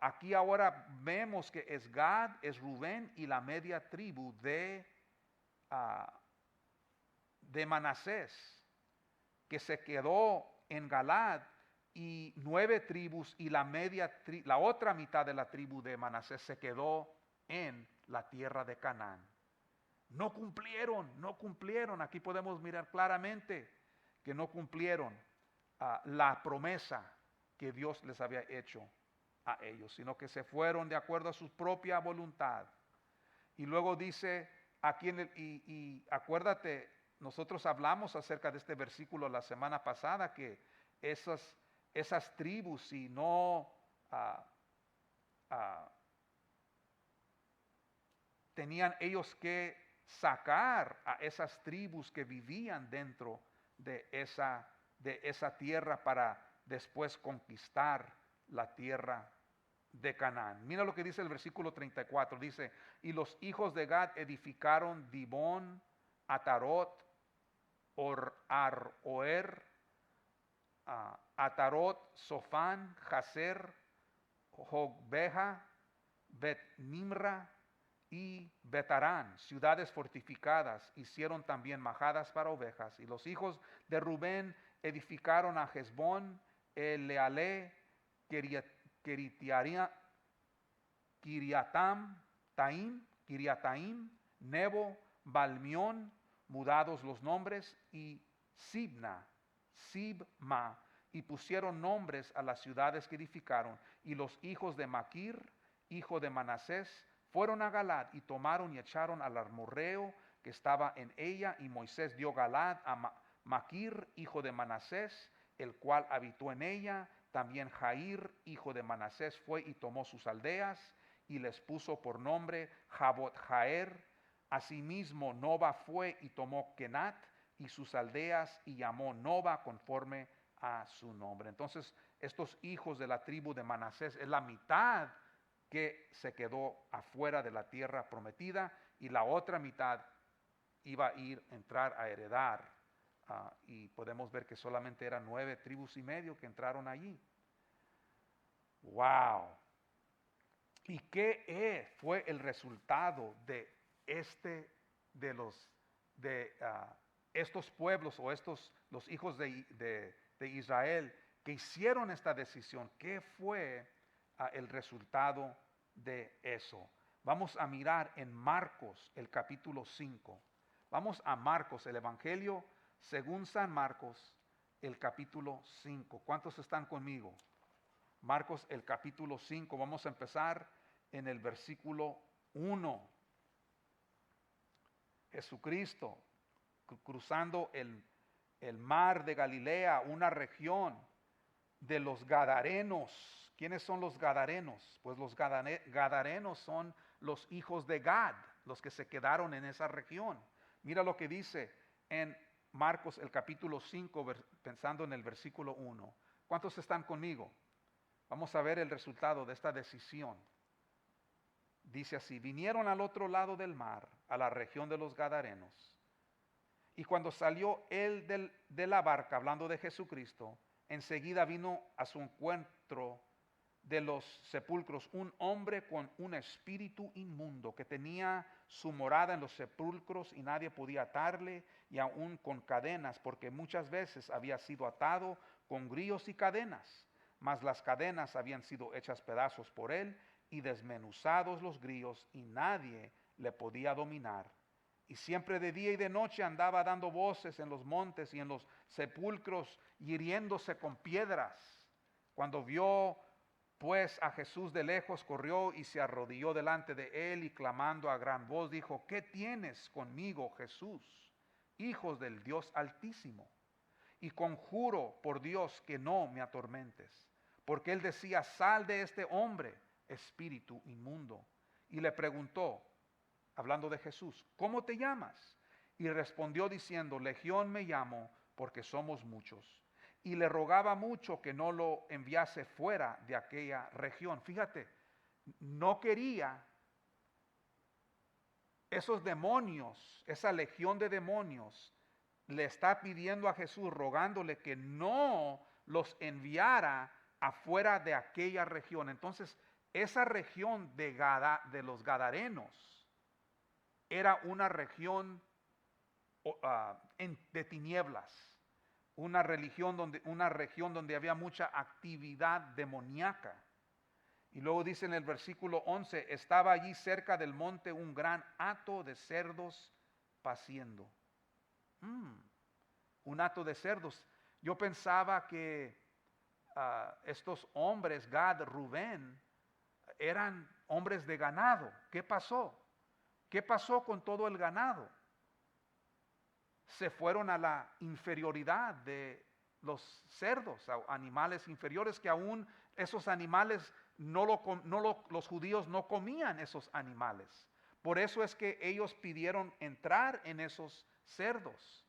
aquí ahora vemos que es Gad, es Rubén y la media tribu de Manasés, que se quedó en Galaad, y 9 tribus y la otra mitad de la tribu de Manasés se quedó en la tierra de Canaán. No cumplieron. Aquí podemos mirar claramente que no cumplieron la promesa que Dios les había hecho a ellos, sino que se fueron de acuerdo a su propia voluntad. Y luego dice aquí y acuérdate, nosotros hablamos acerca de este versículo la semana pasada, que esas tribus, si no tenían ellos que sacar a esas tribus que vivían dentro de esa tierra para después conquistar la tierra de Canaán. Mira lo que dice el versículo 34. Dice, y los hijos de Gad edificaron Dibón, Atarot, Aroer, Atarot, Sofán, Jazer, Jogbeja, Bet-Nimra y Betarán, ciudades fortificadas. Hicieron también majadas para ovejas. Y los hijos de Rubén edificaron a Hezbón, Eleale, Kiriataim, Nebo, Balmión, mudados los nombres, y Sibma, y pusieron nombres a las ciudades que edificaron. Y los hijos de Maquir, hijo de Manasés, fueron a Galad y tomaron y echaron al amorreo que estaba en ella, y Moisés dio Galad a Maquir, hijo de Manasés, el cual habitó en ella. También Jair, hijo de Manasés, fue y tomó sus aldeas y les puso por nombre Jabot Jaer. Asimismo Noba fue y tomó Kenat y sus aldeas y llamó Noba conforme a su nombre. Entonces estos hijos de la tribu de Manasés es la mitad que se quedó afuera de la tierra prometida, y la otra mitad iba a entrar a heredar. Y podemos ver que solamente eran 9 tribus y medio que entraron allí. ¡Wow! ¿Y qué fue el resultado de estos pueblos o los hijos de Israel que hicieron esta decisión? ¿Qué fue el resultado de eso? Vamos a mirar en Marcos, el capítulo 5. Vamos a Marcos, el Evangelio según San Marcos, el capítulo 5. ¿Cuántos están conmigo? Marcos, el capítulo 5. Vamos a empezar en el versículo 1. Jesucristo cruzando el mar de Galilea, una región de los Gadarenos. ¿Quiénes son los Gadarenos? Pues los Gadarenos son los hijos de Gad, los que se quedaron en esa región. Mira lo que dice en Marcos el capítulo 5, pensando en el versículo 1. ¿Cuántos están conmigo? Vamos a ver el resultado de esta decisión. Dice así: vinieron al otro lado del mar, a la región de los Gadarenos. Y cuando salió él de la barca, hablando de Jesucristo, enseguida vino a su encuentro de los sepulcros un hombre con un espíritu inmundo, que tenía su morada en los sepulcros y nadie podía atarle, y aún con cadenas, porque muchas veces había sido atado con grillos y cadenas, mas las cadenas habían sido hechas pedazos por él y desmenuzados los grillos, y nadie le podía dominar. Y siempre de día y de noche andaba dando voces en los montes y en los sepulcros, hiriéndose con piedras. Cuando vio pues a Jesús de lejos, corrió y se arrodilló delante de él, y clamando a gran voz dijo: ¿qué tienes conmigo, Jesús, Hijo del Dios Altísimo? Y conjuro por Dios que no me atormentes. Porque él decía: sal de este hombre, espíritu inmundo. Y le preguntó, hablando de Jesús: ¿cómo te llamas? Y respondió diciendo, Legión me llamo, porque somos muchos. Y le rogaba mucho que no lo enviase fuera de aquella región. Fíjate, no quería esos demonios, esa legión de demonios, le está pidiendo a Jesús, rogándole que no los enviara afuera de aquella región. Entonces, esa región de los Gadarenos era una región de tinieblas, una región donde había mucha actividad demoníaca. Y luego dice en el versículo 11, estaba allí cerca del monte un gran hato de cerdos paciendo. Un hato de cerdos. Yo pensaba que estos hombres, Gad, Rubén, eran hombres de ganado. ¿Qué pasó? ¿Qué pasó con todo el ganado? Se fueron a la inferioridad de los cerdos, animales inferiores, que aún esos animales los judíos no comían esos animales. Por eso es que ellos pidieron entrar en esos cerdos,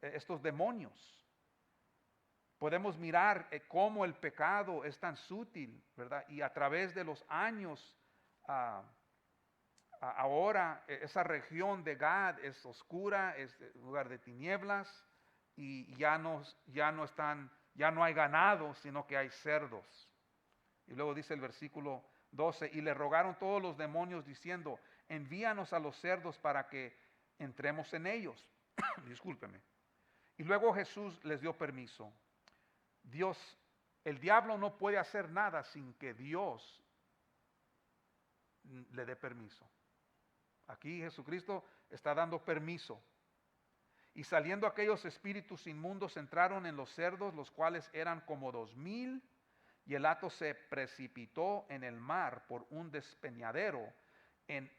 estos demonios. Podemos mirar cómo el pecado es tan sutil, ¿verdad? Y a través de los años, ahora esa región de Gad es oscura, es lugar de tinieblas, y ya no hay ganado, sino que hay cerdos. Y luego dice el versículo 12, y le rogaron todos los demonios diciendo, envíanos a los cerdos para que entremos en ellos. Discúlpeme. Y luego Jesús les dio permiso. El diablo no puede hacer nada sin que Dios le dé permiso. Aquí Jesucristo está dando permiso. Y saliendo aquellos espíritus inmundos entraron en los cerdos, los cuales eran como 2000, y el hato se precipitó en el mar por un despeñadero, y en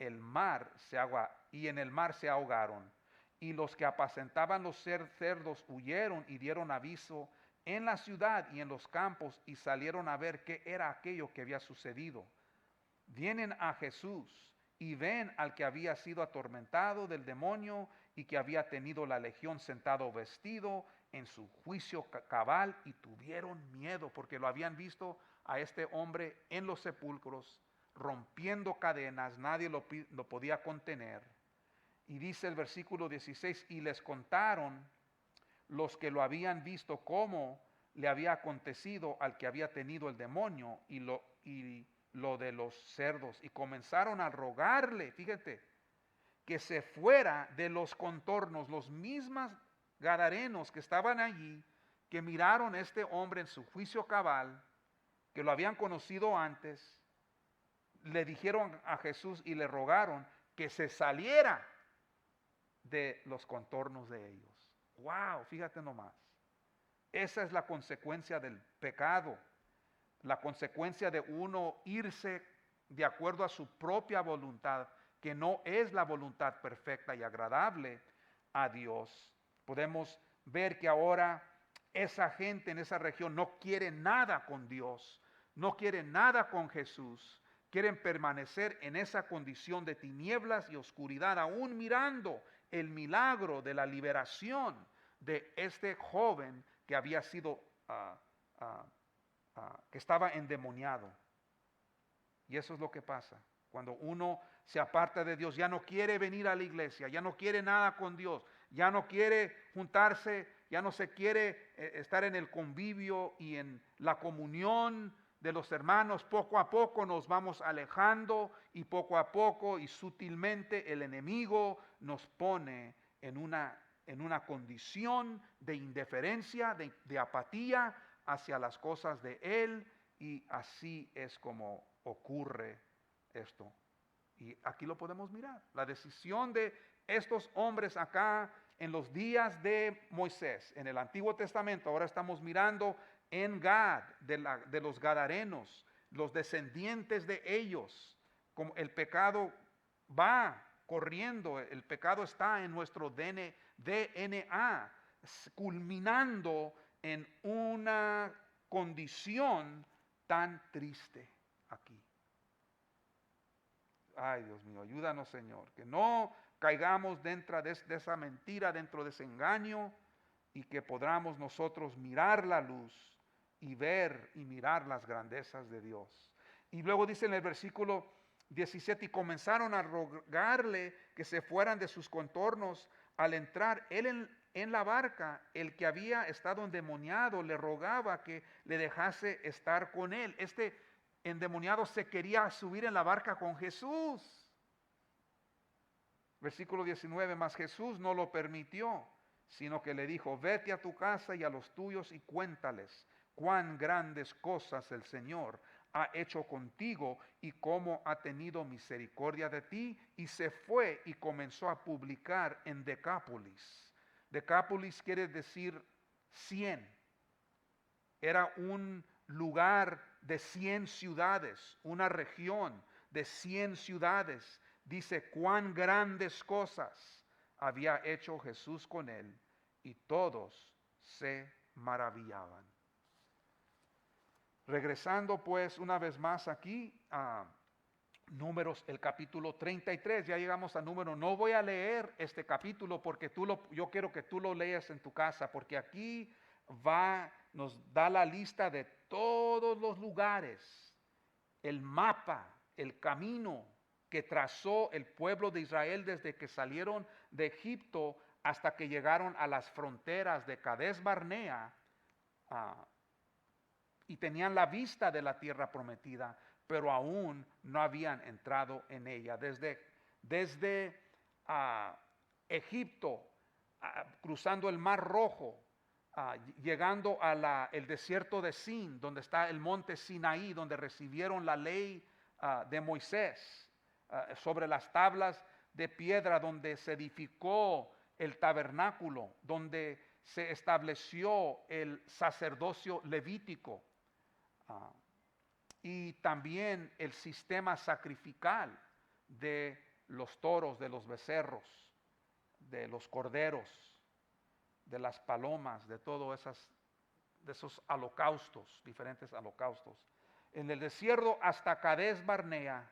el mar se ahogaron. Y los que apacentaban los cerdos huyeron y dieron aviso en la ciudad y en los campos, y salieron a ver qué era aquello que había sucedido. Vienen a Jesús y ven al que había sido atormentado del demonio y que había tenido la legión sentado vestido en su juicio cabal, y tuvieron miedo porque lo habían visto a este hombre en los sepulcros rompiendo cadenas, nadie lo podía contener. Y dice el versículo 16, y les contaron los que lo habían visto cómo le había acontecido al que había tenido el demonio y lo de los cerdos, y comenzaron a rogarle, fíjate, que se fuera de los contornos. Los mismos gadarenos que estaban allí, que miraron a este hombre en su juicio cabal, que lo habían conocido antes, le dijeron a Jesús y le rogaron que se saliera de los contornos de ellos. Wow, fíjate nomás. Esa es la consecuencia del pecado. La consecuencia de uno irse de acuerdo a su propia voluntad, que no es la voluntad perfecta y agradable a Dios. Podemos ver que ahora esa gente en esa región no quiere nada con Dios, no quiere nada con Jesús. Quieren permanecer en esa condición de tinieblas y oscuridad, aún mirando el milagro de la liberación de este joven que había sido que estaba endemoniado. Y eso es lo que pasa. Cuando uno se aparta de Dios, ya no quiere venir a la iglesia, ya no quiere nada con Dios, ya no quiere juntarse, ya no se quiere estar en el convivio y en la comunión de los hermanos. Poco a poco nos vamos alejando, y poco a poco y sutilmente el enemigo nos pone en una condición de indiferencia, de apatía hacia las cosas de Él, y así es como ocurre esto. Y aquí lo podemos mirar, la decisión de estos hombres acá en los días de Moisés, en el Antiguo Testamento. Ahora estamos mirando en Gad, de los gadarenos, los descendientes de ellos, como el pecado va corriendo, el pecado está en nuestro DNA, culminando en una condición tan triste aquí. Ay, Dios mío, ayúdanos, Señor, que no caigamos dentro de esa mentira, dentro de ese engaño, y que podamos nosotros mirar la luz y ver y mirar las grandezas de Dios. Y luego dice en el versículo 17, y comenzaron a rogarle que se fueran de sus contornos. Al entrar él en la barca, el que había estado endemoniado le rogaba que le dejase estar con él. Este endemoniado se quería subir en la barca con Jesús. Versículo 19, mas Jesús no lo permitió, sino que le dijo, vete a tu casa y a los tuyos y cuéntales cuán grandes cosas el Señor ha hecho contigo y cómo ha tenido misericordia de ti. Y se fue y comenzó a publicar en Decápolis. Decápolis quiere decir 100. Era un lugar de 100 ciudades, una región de 100 ciudades. Dice cuán grandes cosas había hecho Jesús con él, y todos se maravillaban. Regresando pues una vez más aquí a Números, el capítulo 33, ya llegamos a Números. No voy a leer este capítulo porque yo quiero que tú lo leas en tu casa, porque aquí nos da la lista de todos los lugares, el mapa, el camino que trazó el pueblo de Israel desde que salieron de Egipto hasta que llegaron a las fronteras de Cades Barnea, y tenían la vista de la tierra prometida, pero aún no habían entrado en ella. Desde Egipto, cruzando el Mar Rojo, llegando a el desierto de Sin, donde está el monte Sinaí, donde recibieron la ley de Moisés, sobre las tablas de piedra, donde se edificó el tabernáculo, donde se estableció el sacerdocio levítico, y también el sistema sacrificial de los toros, de los becerros, de los corderos, de las palomas, de esos holocaustos, diferentes holocaustos. En el desierto hasta Cades Barnea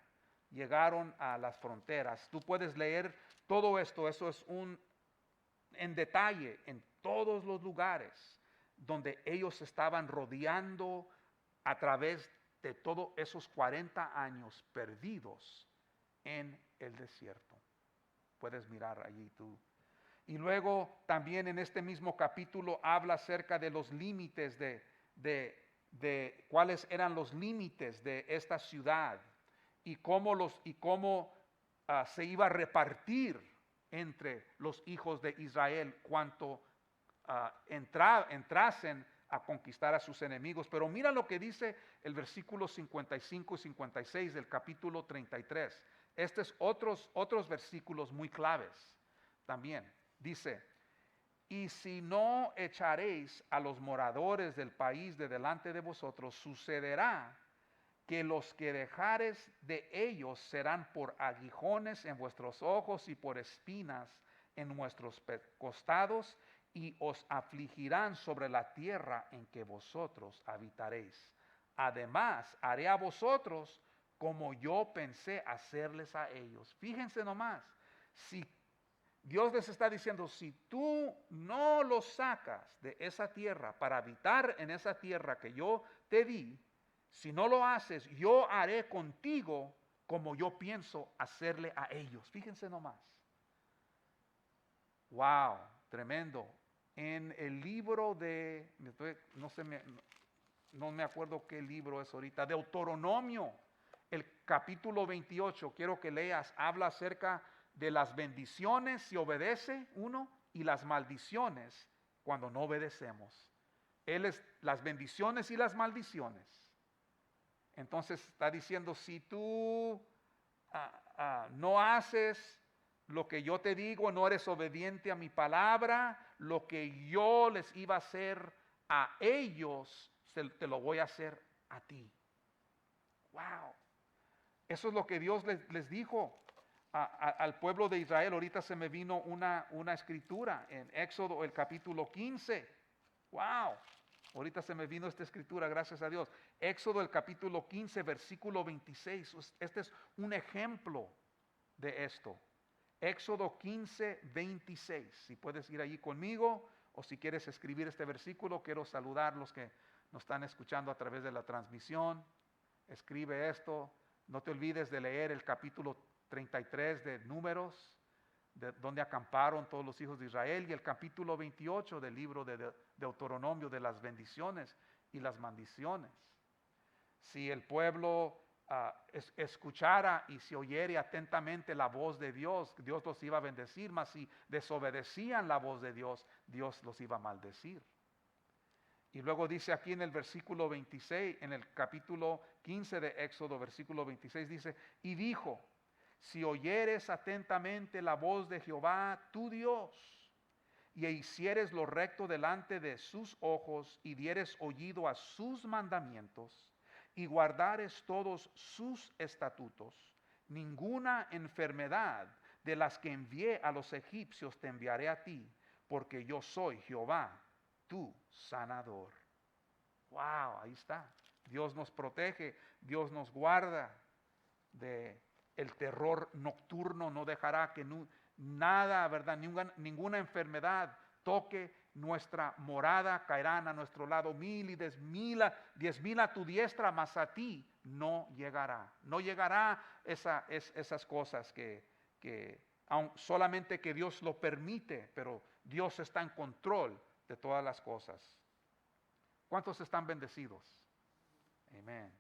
llegaron a las fronteras. Tú puedes leer todo esto, eso es en detalle en todos los lugares donde ellos estaban rodeando a través de todos esos 40 años perdidos en el desierto. Puedes mirar allí tú. Y luego también en este mismo capítulo habla acerca de los límites, de cuáles eran los límites de esta ciudad y cómo se iba a repartir entre los hijos de Israel cuanto entrasen a conquistar a sus enemigos. Pero mira lo que dice el versículo 55 y 56 del capítulo 33. Estos otros versículos muy claves también. Dice, y si no echaréis a los moradores del país de delante de vosotros, sucederá que los que dejares de ellos serán por aguijones en vuestros ojos y por espinas en vuestros costados, y os afligirán sobre la tierra en que vosotros habitaréis. Además, haré a vosotros como yo pensé hacerles a ellos. Fíjense nomás, si Dios les está diciendo, si tú no los sacas de esa tierra para habitar en esa tierra que yo te di, si no lo haces, yo haré contigo como yo pienso hacerle a ellos. Fíjense nomás. Wow, tremendo. En el libro no me acuerdo qué libro es ahorita, Deuteronomio, el capítulo 28, quiero que leas, habla acerca de las bendiciones si obedece uno y las maldiciones cuando no obedecemos. Las bendiciones y las maldiciones. Entonces está diciendo, si tú no haces lo que yo te digo, no eres obediente a mi palabra, lo que yo les iba a hacer a ellos, te lo voy a hacer a ti. Wow. Eso es lo que Dios les dijo al pueblo de Israel. Ahorita se me vino una escritura en Éxodo, el capítulo 15. Wow. Ahorita se me vino esta escritura, gracias a Dios. Éxodo el capítulo 15, versículo 26. Este es un ejemplo de esto. Éxodo 15, 26. Si puedes ir allí conmigo o si quieres escribir este versículo, quiero saludar a los que nos están escuchando a través de la transmisión. Escribe esto. No te olvides de leer el capítulo 33 de Números, de donde acamparon todos los hijos de Israel, y el capítulo 28 del libro de Deuteronomio, de las bendiciones y las maldiciones. Si el pueblo escuchara y se oyere atentamente la voz de Dios, Dios los iba a bendecir, mas si desobedecían la voz de Dios, Dios los iba a maldecir. Y luego dice aquí en el versículo 26, en el capítulo 15 de Éxodo, versículo 26, dice, y dijo, si oyeres atentamente la voz de Jehová, tu Dios, y hicieres lo recto delante de sus ojos, y dieres oído a sus mandamientos, y guardares todos sus estatutos, ninguna enfermedad de las que envié a los egipcios te enviaré a ti, porque yo soy Jehová, tu sanador. Wow, ahí está. Dios nos protege, Dios nos guarda de el terror nocturno, no dejará que nada, ¿verdad? Ninguna enfermedad toque nuestra morada, caerán a nuestro lado 1000 y 10,000 a tu diestra, mas a ti no llegará. No llegará esas cosas que solamente que Dios lo permite, pero Dios está en control de todas las cosas. ¿Cuántos están bendecidos? Amén.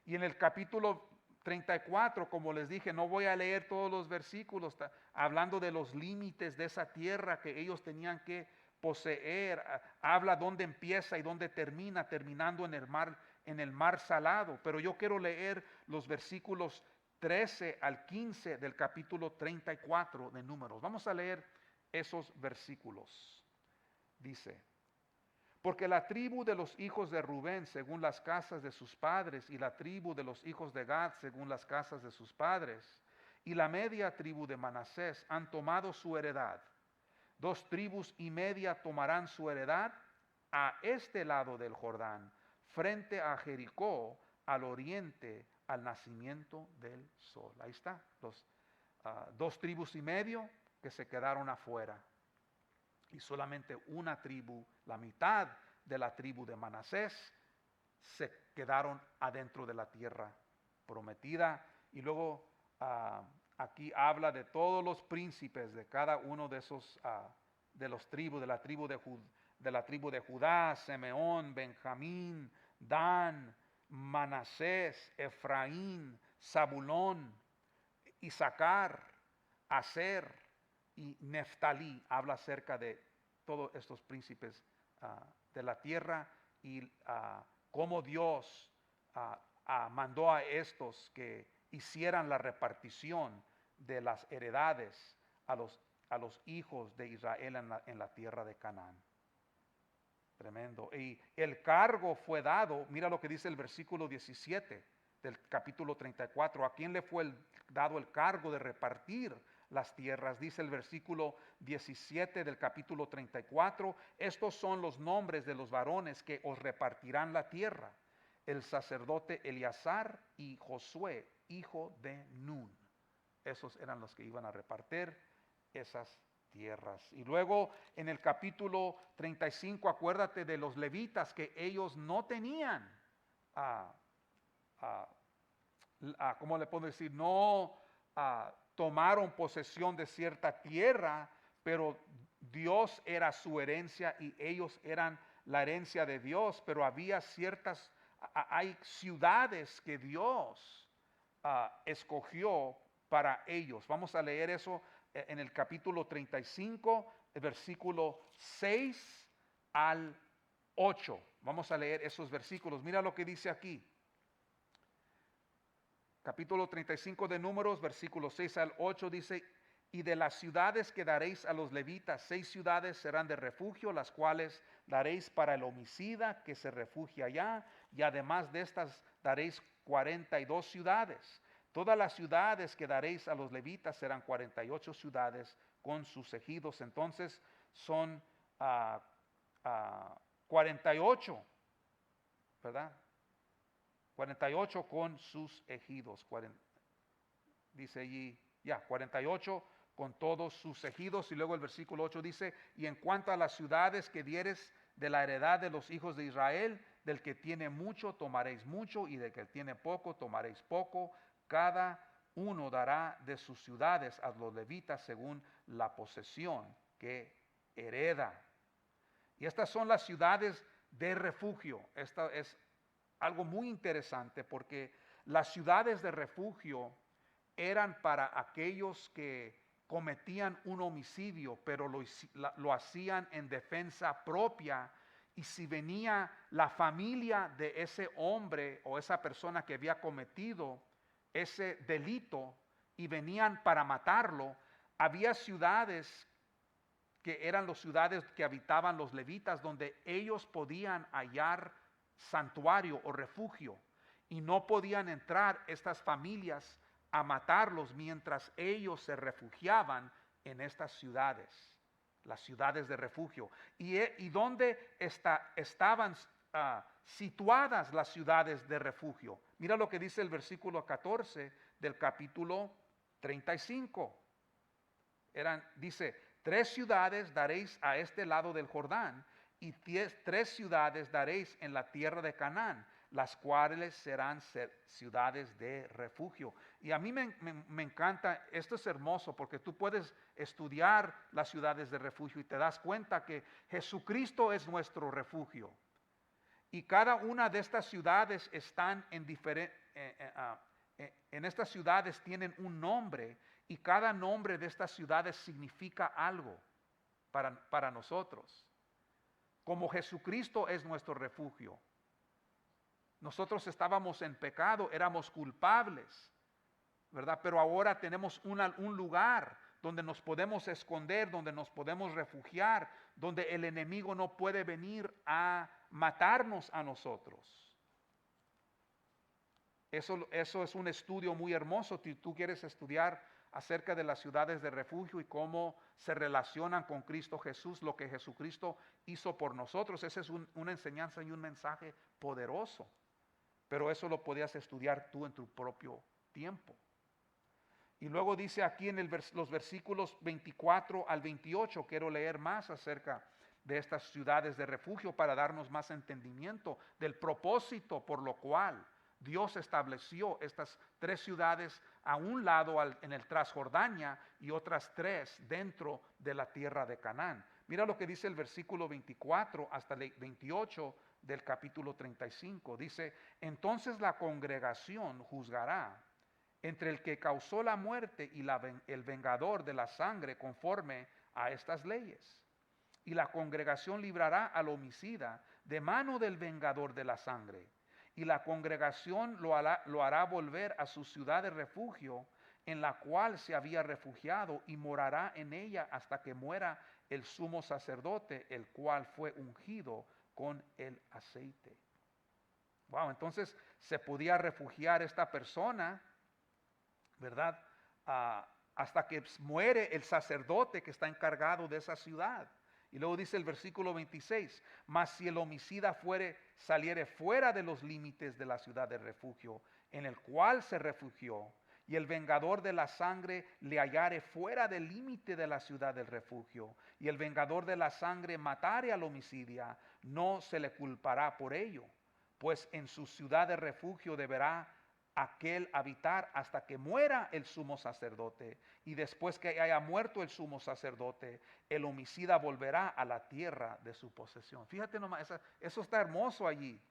Y en el capítulo 34, como les dije, no voy a leer todos los versículos, hablando de los límites de esa tierra que ellos tenían que poseer. Habla dónde empieza y dónde termina, terminando en el mar salado. Pero yo quiero leer los versículos 13 al 15 del capítulo 34 de Números. Vamos a leer esos versículos. Dice, porque la tribu de los hijos de Rubén, según las casas de sus padres, y la tribu de los hijos de Gad, según las casas de sus padres, y la media tribu de Manasés han tomado su heredad. 2 tribus y media tomarán su heredad a este lado del Jordán, frente a Jericó, al oriente, al nacimiento del sol. Ahí está, los 2 tribus y medio que se quedaron afuera. Y solamente una tribu, la mitad de la tribu de Manasés, se quedaron adentro de la tierra prometida. Y luego aquí habla de todos los príncipes de cada uno de esos de los tribus, de la tribu de Judá, Simeón, Benjamín, Dan, Manasés, Efraín, Zabulón, Isaacar, Aser y Neftalí. Habla acerca de todos estos príncipes de la tierra y cómo Dios mandó a estos que hicieran la repartición de las heredades a los hijos de Israel en la tierra de Canaán. Tremendo. Y el cargo fue dado, mira lo que dice el versículo 17 del capítulo 34. ¿A quién le fue dado el cargo de repartir las tierras? Dice el versículo 17 del capítulo 34, estos son los nombres de los varones que os repartirán la tierra: el sacerdote Eleazar y Josué, hijo de Nun. Esos eran los que iban a repartir esas tierras. Y luego en el capítulo 35, acuérdate de los levitas, que ellos no tenían, ¿cómo le puedo decir? No tomaron posesión de cierta tierra, pero Dios era su herencia y ellos eran la herencia de Dios. Pero había hay ciudades que Dios escogió para ellos. Vamos a leer eso en el capítulo 35, el versículo 6 al 8. Vamos a leer esos versículos. Mira lo que dice aquí. Capítulo 35 de Números, versículos 6 al 8 dice, y de las ciudades que daréis a los levitas, 6 ciudades serán de refugio, las cuales daréis para el homicida que se refugia allá, y además de estas daréis 42 ciudades. Todas las ciudades que daréis a los levitas serán 48 ciudades con sus ejidos. Entonces son 48, ¿verdad? 48 con sus ejidos. Dice allí, 48 con todos sus ejidos. Y luego el versículo 8 dice, y en cuanto a las ciudades que dieres de la heredad de los hijos de Israel, del que tiene mucho tomaréis mucho, y del que tiene poco tomaréis poco. Cada uno dará de sus ciudades a los levitas según la posesión que hereda. Y estas son las ciudades de refugio. Esta es algo muy interesante porque las ciudades de refugio eran para aquellos que cometían un homicidio, pero lo hacían en defensa propia. Y si venía la familia de ese hombre o esa persona que había cometido ese delito y venían para matarlo, había ciudades que eran las ciudades que habitaban los levitas, donde ellos podían hallar santuario o refugio, y no podían entrar estas familias a matarlos mientras ellos se refugiaban en estas ciudades, las ciudades de refugio. ¿Y dónde estaban situadas las ciudades de refugio? Mira lo que dice el versículo 14 del capítulo 35. Dice, 3 ciudades daréis a este lado del Jordán, y 3 ciudades daréis en la tierra de Canaán, las cuales serán ciudades de refugio. Y a mí me encanta, esto es hermoso, porque tú puedes estudiar las ciudades de refugio y te das cuenta que Jesucristo es nuestro refugio. Y cada una de estas ciudades están en estas ciudades tienen un nombre, y cada nombre de estas ciudades significa algo para nosotros. Como Jesucristo es nuestro refugio. Nosotros estábamos en pecado, éramos culpables, ¿verdad? Pero ahora tenemos un lugar donde nos podemos esconder, donde nos podemos refugiar, donde el enemigo no puede venir a matarnos a nosotros. Eso es un estudio muy hermoso. Si tú quieres estudiar acerca de las ciudades de refugio y cómo se relacionan con Cristo Jesús, lo que Jesucristo hizo por nosotros, esa es una enseñanza y un mensaje poderoso. Pero eso lo podías estudiar tú en tu propio tiempo. Y luego dice aquí en los versículos 24 al 28, quiero leer más acerca de estas ciudades de refugio para darnos más entendimiento del propósito por lo cual Dios estableció estas 3 ciudades a un lado en el Transjordania y otras 3 dentro de la tierra de Canaán. Mira lo que dice el versículo 24 hasta el 28 del capítulo 35. Dice, entonces la congregación juzgará entre el que causó la muerte y el vengador de la sangre conforme a estas leyes. Y la congregación librará al homicida de mano del vengador de la sangre. Y la congregación lo hará volver a su ciudad de refugio, en la cual se había refugiado, y morará en ella hasta que muera el sumo sacerdote, el cual fue ungido con el aceite. Wow, entonces se podía refugiar esta persona, ¿verdad? Hasta que muere el sacerdote que está encargado de esa ciudad. Y luego dice el versículo 26, mas si el homicida saliere fuera de los límites de la ciudad de refugio, en el cual se refugió, y el vengador de la sangre le hallare fuera del límite de la ciudad del refugio, y el vengador de la sangre matare al homicida, no se le culpará por ello, pues en su ciudad de refugio deberá aquel habitar hasta que muera el sumo sacerdote, y después que haya muerto el sumo sacerdote, el homicida volverá a la tierra de su posesión. Fíjate nomás, eso está hermoso allí,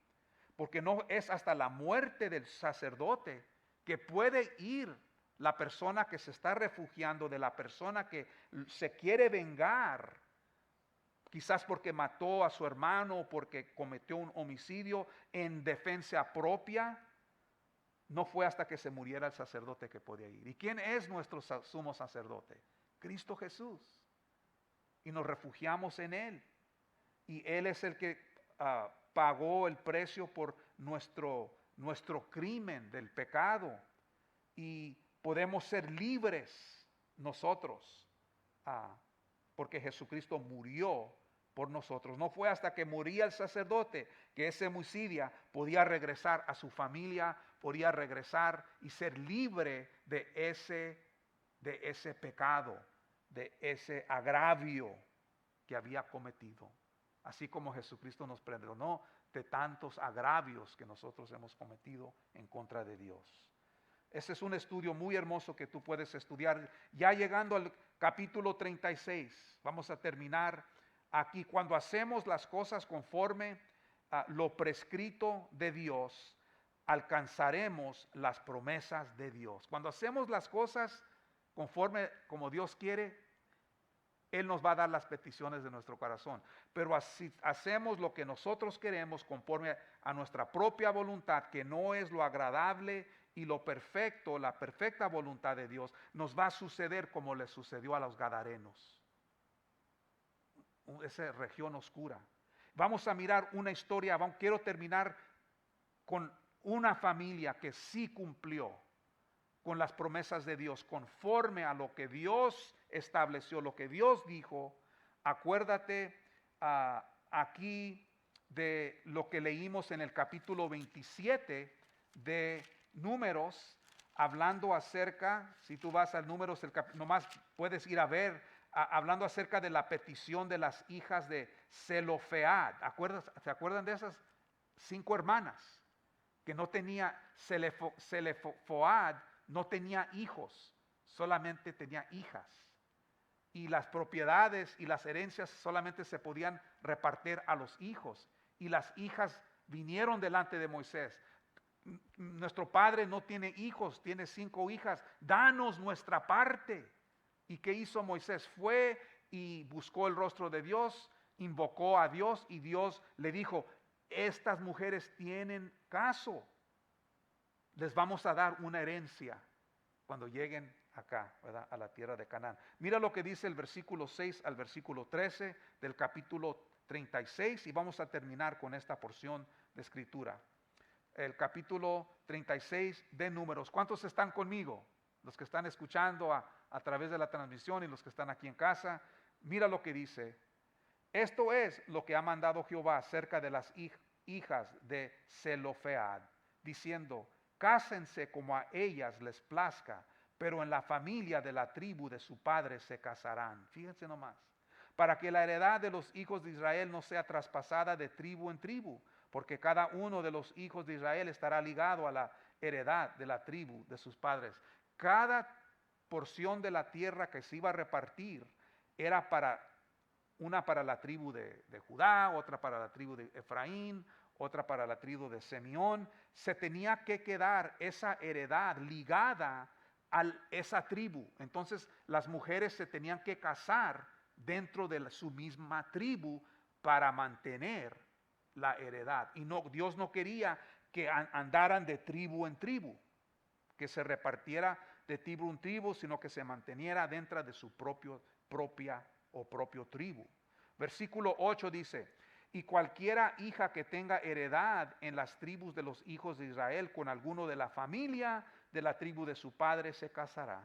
porque no es hasta la muerte del sacerdote que puede ir la persona que se está refugiando de la persona que se quiere vengar, quizás porque mató a su hermano o porque cometió un homicidio en defensa propia. No fue hasta que se muriera el sacerdote que podía ir. ¿Y quién es nuestro sumo sacerdote? Cristo Jesús. Y nos refugiamos en Él. Y Él es el que pagó el precio por nuestro crimen del pecado. Y podemos ser libres nosotros. Porque Jesucristo murió por nosotros. No fue hasta que moría el sacerdote que ese homicidio podía regresar a su familia, podía regresar y ser libre de ese pecado, de ese agravio que había cometido. Así como Jesucristo nos perdonó de tantos agravios que nosotros hemos cometido en contra de Dios. Ese es un estudio muy hermoso que tú puedes estudiar. Ya llegando al capítulo 36, vamos a terminar aquí. Cuando hacemos las cosas conforme a lo prescrito de Dios, alcanzaremos las promesas de Dios. Cuando hacemos las cosas conforme como Dios quiere, Él nos va a dar las peticiones de nuestro corazón. Pero si hacemos lo que nosotros queremos conforme a nuestra propia voluntad, que no es lo agradable y lo perfecto, la perfecta voluntad de Dios, nos va a suceder como le sucedió a los gadarenos. Esa región oscura. Vamos a mirar una historia. Quiero terminar con una familia que sí cumplió con las promesas de Dios, conforme a lo que Dios estableció, lo que Dios dijo. Acuérdate aquí de lo que leímos en el capítulo 27 de Números, hablando acerca, si tú vas al Números, nomás puedes ir a ver, hablando acerca de la petición de las hijas de Zelofead. ¿Se acuerdan de esas 5 hermanas? Que no tenía, Zelofead no tenía hijos, solamente tenía hijas. Y las propiedades y las herencias solamente se podían repartir a los hijos. Y las hijas vinieron delante de Moisés. Nuestro padre no tiene hijos, tiene 5 hijas. Danos nuestra parte. ¿Y qué hizo Moisés? Fue y buscó el rostro de Dios, invocó a Dios y Dios le dijo: estas mujeres tienen caso. Les vamos a dar una herencia cuando lleguen acá, ¿verdad?, a la tierra de Canaán. Mira lo que dice el versículo 6 al versículo 13 del capítulo 36 y vamos a terminar con esta porción de escritura. El capítulo 36 de Números. ¿Cuántos están conmigo? Los que están escuchando a través de la transmisión y los que están aquí en casa. Mira lo que dice. Esto es lo que ha mandado Jehová acerca de las hijas de Zelofead, diciendo: cásense como a ellas les plazca, pero en la familia de la tribu de su padre se casarán. Fíjense nomás. Para que la heredad de los hijos de Israel no sea traspasada de tribu en tribu, porque cada uno de los hijos de Israel estará ligado a la heredad de la tribu de sus padres. Cada porción de la tierra que se iba a repartir era una para la tribu de Judá, otra para la tribu de Efraín, otra para la tribu de Simeón. Se tenía que quedar esa heredad ligada a esa tribu. Entonces las mujeres se tenían que casar dentro de su misma tribu para mantener la heredad. Y Dios no quería que andaran de tribu en tribu, que se repartiera de tribu en tribu, sino que se manteniera dentro de su propio tribu. Versículo 8 dice: y cualquiera hija que tenga heredad en las tribus de los hijos de Israel con alguno de la familia de la tribu de su padre se casará,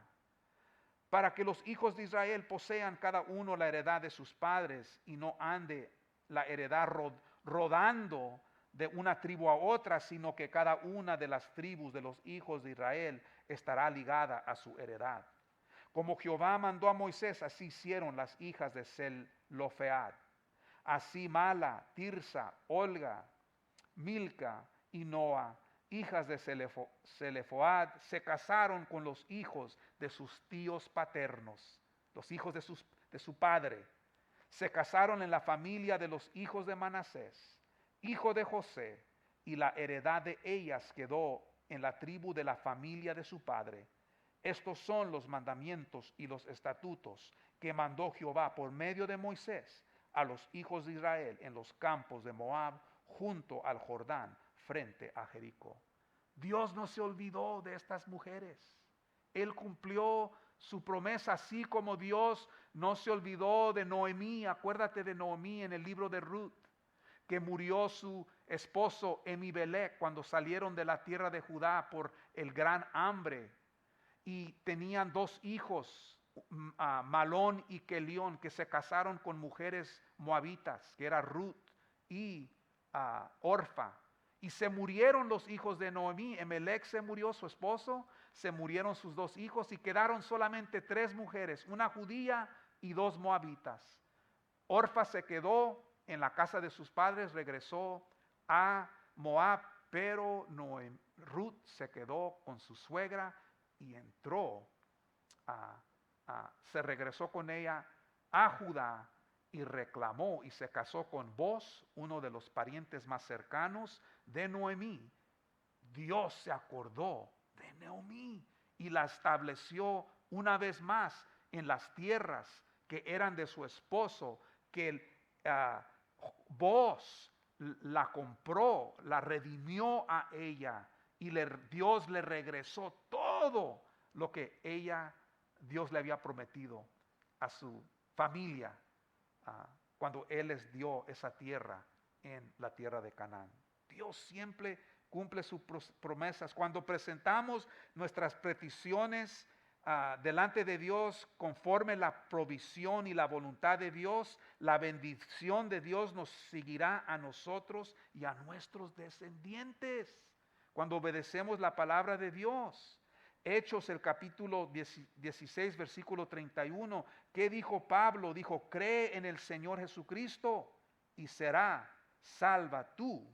para que los hijos de Israel posean cada uno la heredad de sus padres y no ande la heredad rodando de una tribu a otra, sino que cada una de las tribus de los hijos de Israel estará ligada a su heredad. Como Jehová mandó a Moisés, así hicieron las hijas de Zelofead. Así Mala, Tirsa, Olga, Milca y Noa, hijas de Zelofead, se casaron con los hijos de sus tíos paternos, los hijos de su padre. Se casaron en la familia de los hijos de Manasés, hijo de José, y la heredad de ellas quedó en la tribu de la familia de su padre. Estos son los mandamientos y los estatutos que mandó Jehová por medio de Moisés a los hijos de Israel en los campos de Moab, junto al Jordán, frente a Jericó. Dios no se olvidó de estas mujeres. Él cumplió su promesa, así como Dios no se olvidó de Noemí. Acuérdate de Noemí en el libro de Ruth, que murió su esposo Emibelec cuando salieron de la tierra de Judá por el gran hambre. Y tenían 2 hijos, Malón y Kelión, que se casaron con mujeres moabitas, que era Ruth y Orfa. Y se murieron los hijos de Noemí. Emelec se murió, su esposo, se murieron sus 2 hijos y quedaron solamente 3 mujeres, una judía y 2 moabitas. Orfa se quedó en la casa de sus padres, regresó a Moab, pero Ruth se quedó con su suegra y entró se regresó con ella a Judá y reclamó y se casó con Boz, uno de los parientes más cercanos de Noemí. Dios se acordó de Noemí y la estableció una vez más en las tierras que eran de su esposo, que Boz la compró, la redimió a ella y Dios le regresó todo lo que Dios le había prometido a su familia cuando Él les dio esa tierra en la tierra de Canaán. Dios siempre cumple sus promesas. Cuando presentamos nuestras peticiones delante de Dios conforme la provisión y la voluntad de Dios, la bendición de Dios nos seguirá a nosotros y a nuestros descendientes cuando obedecemos la palabra de Dios. Hechos el capítulo 16 versículo 31, ¿qué dijo Pablo? Dijo, cree en el Señor Jesucristo y será salva tú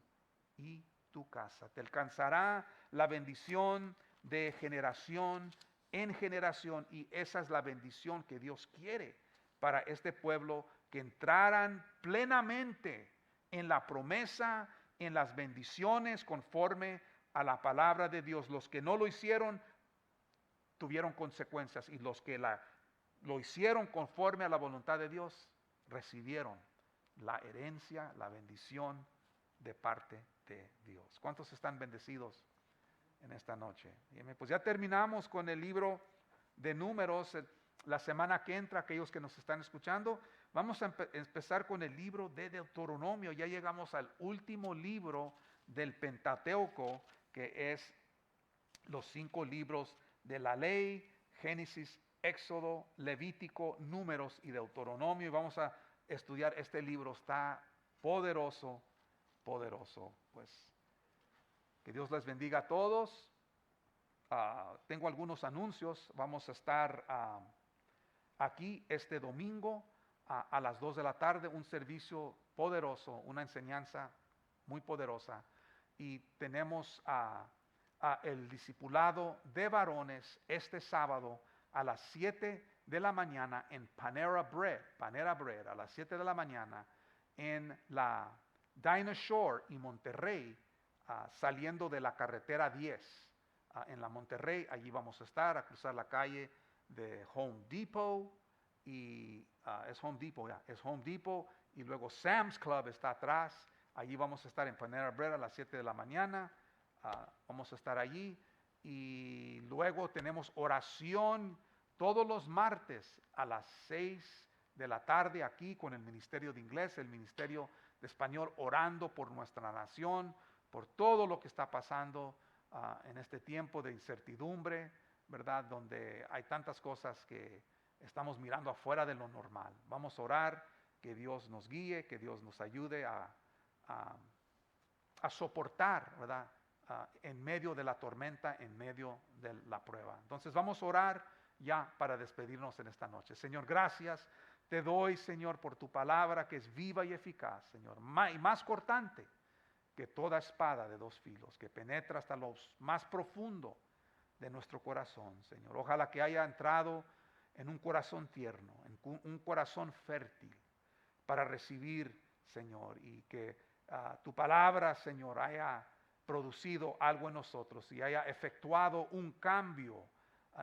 y tu casa. Te alcanzará la bendición de generación en generación, y esa es la bendición que Dios quiere para este pueblo, que entraran plenamente en la promesa, en las bendiciones conforme a la palabra de Dios. Los que no lo hicieron tuvieron consecuencias, y los que lo hicieron conforme a la voluntad de Dios recibieron la herencia, la bendición de parte de Dios. ¿Cuántos están bendecidos en esta noche? Pues ya terminamos con el libro de Números. La semana que entra, aquellos que nos están escuchando, vamos a empezar con el libro de Deuteronomio. Ya llegamos al último libro del Pentateuco, que es los 5 libros de la ley: Génesis, Éxodo, Levítico, Números y Deuteronomio. Y vamos a estudiar este libro. Está poderoso, poderoso. Pues que Dios les bendiga a todos. Tengo algunos anuncios. Vamos a estar aquí este domingo a las 2 de la tarde, un servicio poderoso, una enseñanza muy poderosa. Y tenemos el discipulado de varones este sábado a las 7 de la mañana en Panera Bread, a las 7 de la mañana en la Dinah Shore y Monterrey, saliendo de la carretera 10 en la Monterrey. Allí vamos a estar, a cruzar la calle de Home Depot, y es Home Depot, y luego Sam's Club está atrás. Allí vamos a estar en Panera Bread a las 7 de la mañana. Vamos a estar allí, y luego tenemos oración todos los martes a las 6 de la tarde aquí con el Ministerio de Inglés, el Ministerio de Español, orando por nuestra nación, por todo lo que está pasando en este tiempo de incertidumbre, ¿verdad? Donde hay tantas cosas que estamos mirando afuera de lo normal. Vamos a orar, que Dios nos guíe, que Dios nos ayude a soportar, ¿verdad? En medio de la tormenta, en medio de la prueba. Entonces vamos a orar ya para despedirnos en esta noche. Señor, gracias te doy, Señor, por tu palabra, que es viva y eficaz, Señor, y más cortante que toda espada de 2 filos, que penetra hasta lo más profundo de nuestro corazón, Señor. Ojalá que haya entrado en un corazón tierno, en un corazón fértil para recibir, Señor, y que tu palabra, Señor, haya producido algo en nosotros y haya efectuado un cambio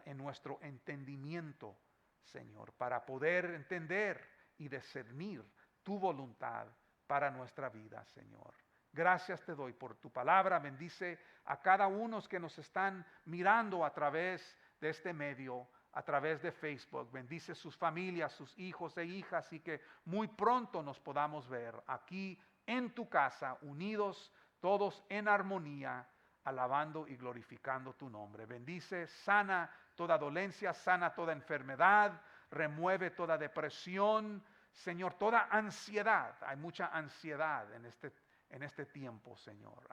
en nuestro entendimiento, Señor, para poder entender y discernir tu voluntad para nuestra vida, Señor. Gracias te doy por tu palabra. Bendice a cada uno que nos están mirando a través de este medio, a través de Facebook. Bendice sus familias, sus hijos e hijas, y que muy pronto nos podamos ver aquí en tu casa, unidos todos en armonía, alabando y glorificando tu nombre. Bendice, sana toda dolencia, sana toda enfermedad, remueve toda depresión, Señor, toda ansiedad. Hay mucha ansiedad en este tiempo, Señor,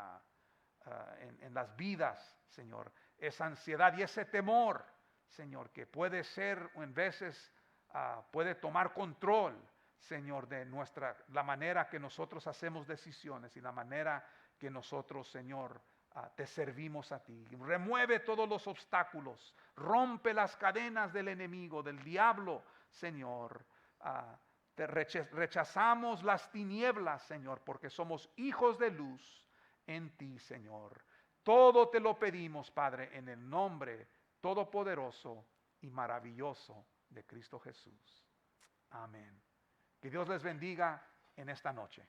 en las vidas, Señor. Esa ansiedad y ese temor, Señor, que puede ser en veces, puede tomar control, Señor, de la manera que nosotros hacemos decisiones y la manera que nosotros, Señor, te servimos a ti. Remueve todos los obstáculos, rompe las cadenas del enemigo, del diablo, Señor. Rechazamos las tinieblas, Señor, porque somos hijos de luz en ti, Señor. Todo te lo pedimos, Padre, en el nombre todopoderoso y maravilloso de Cristo Jesús. Amén. Que Dios les bendiga en esta noche.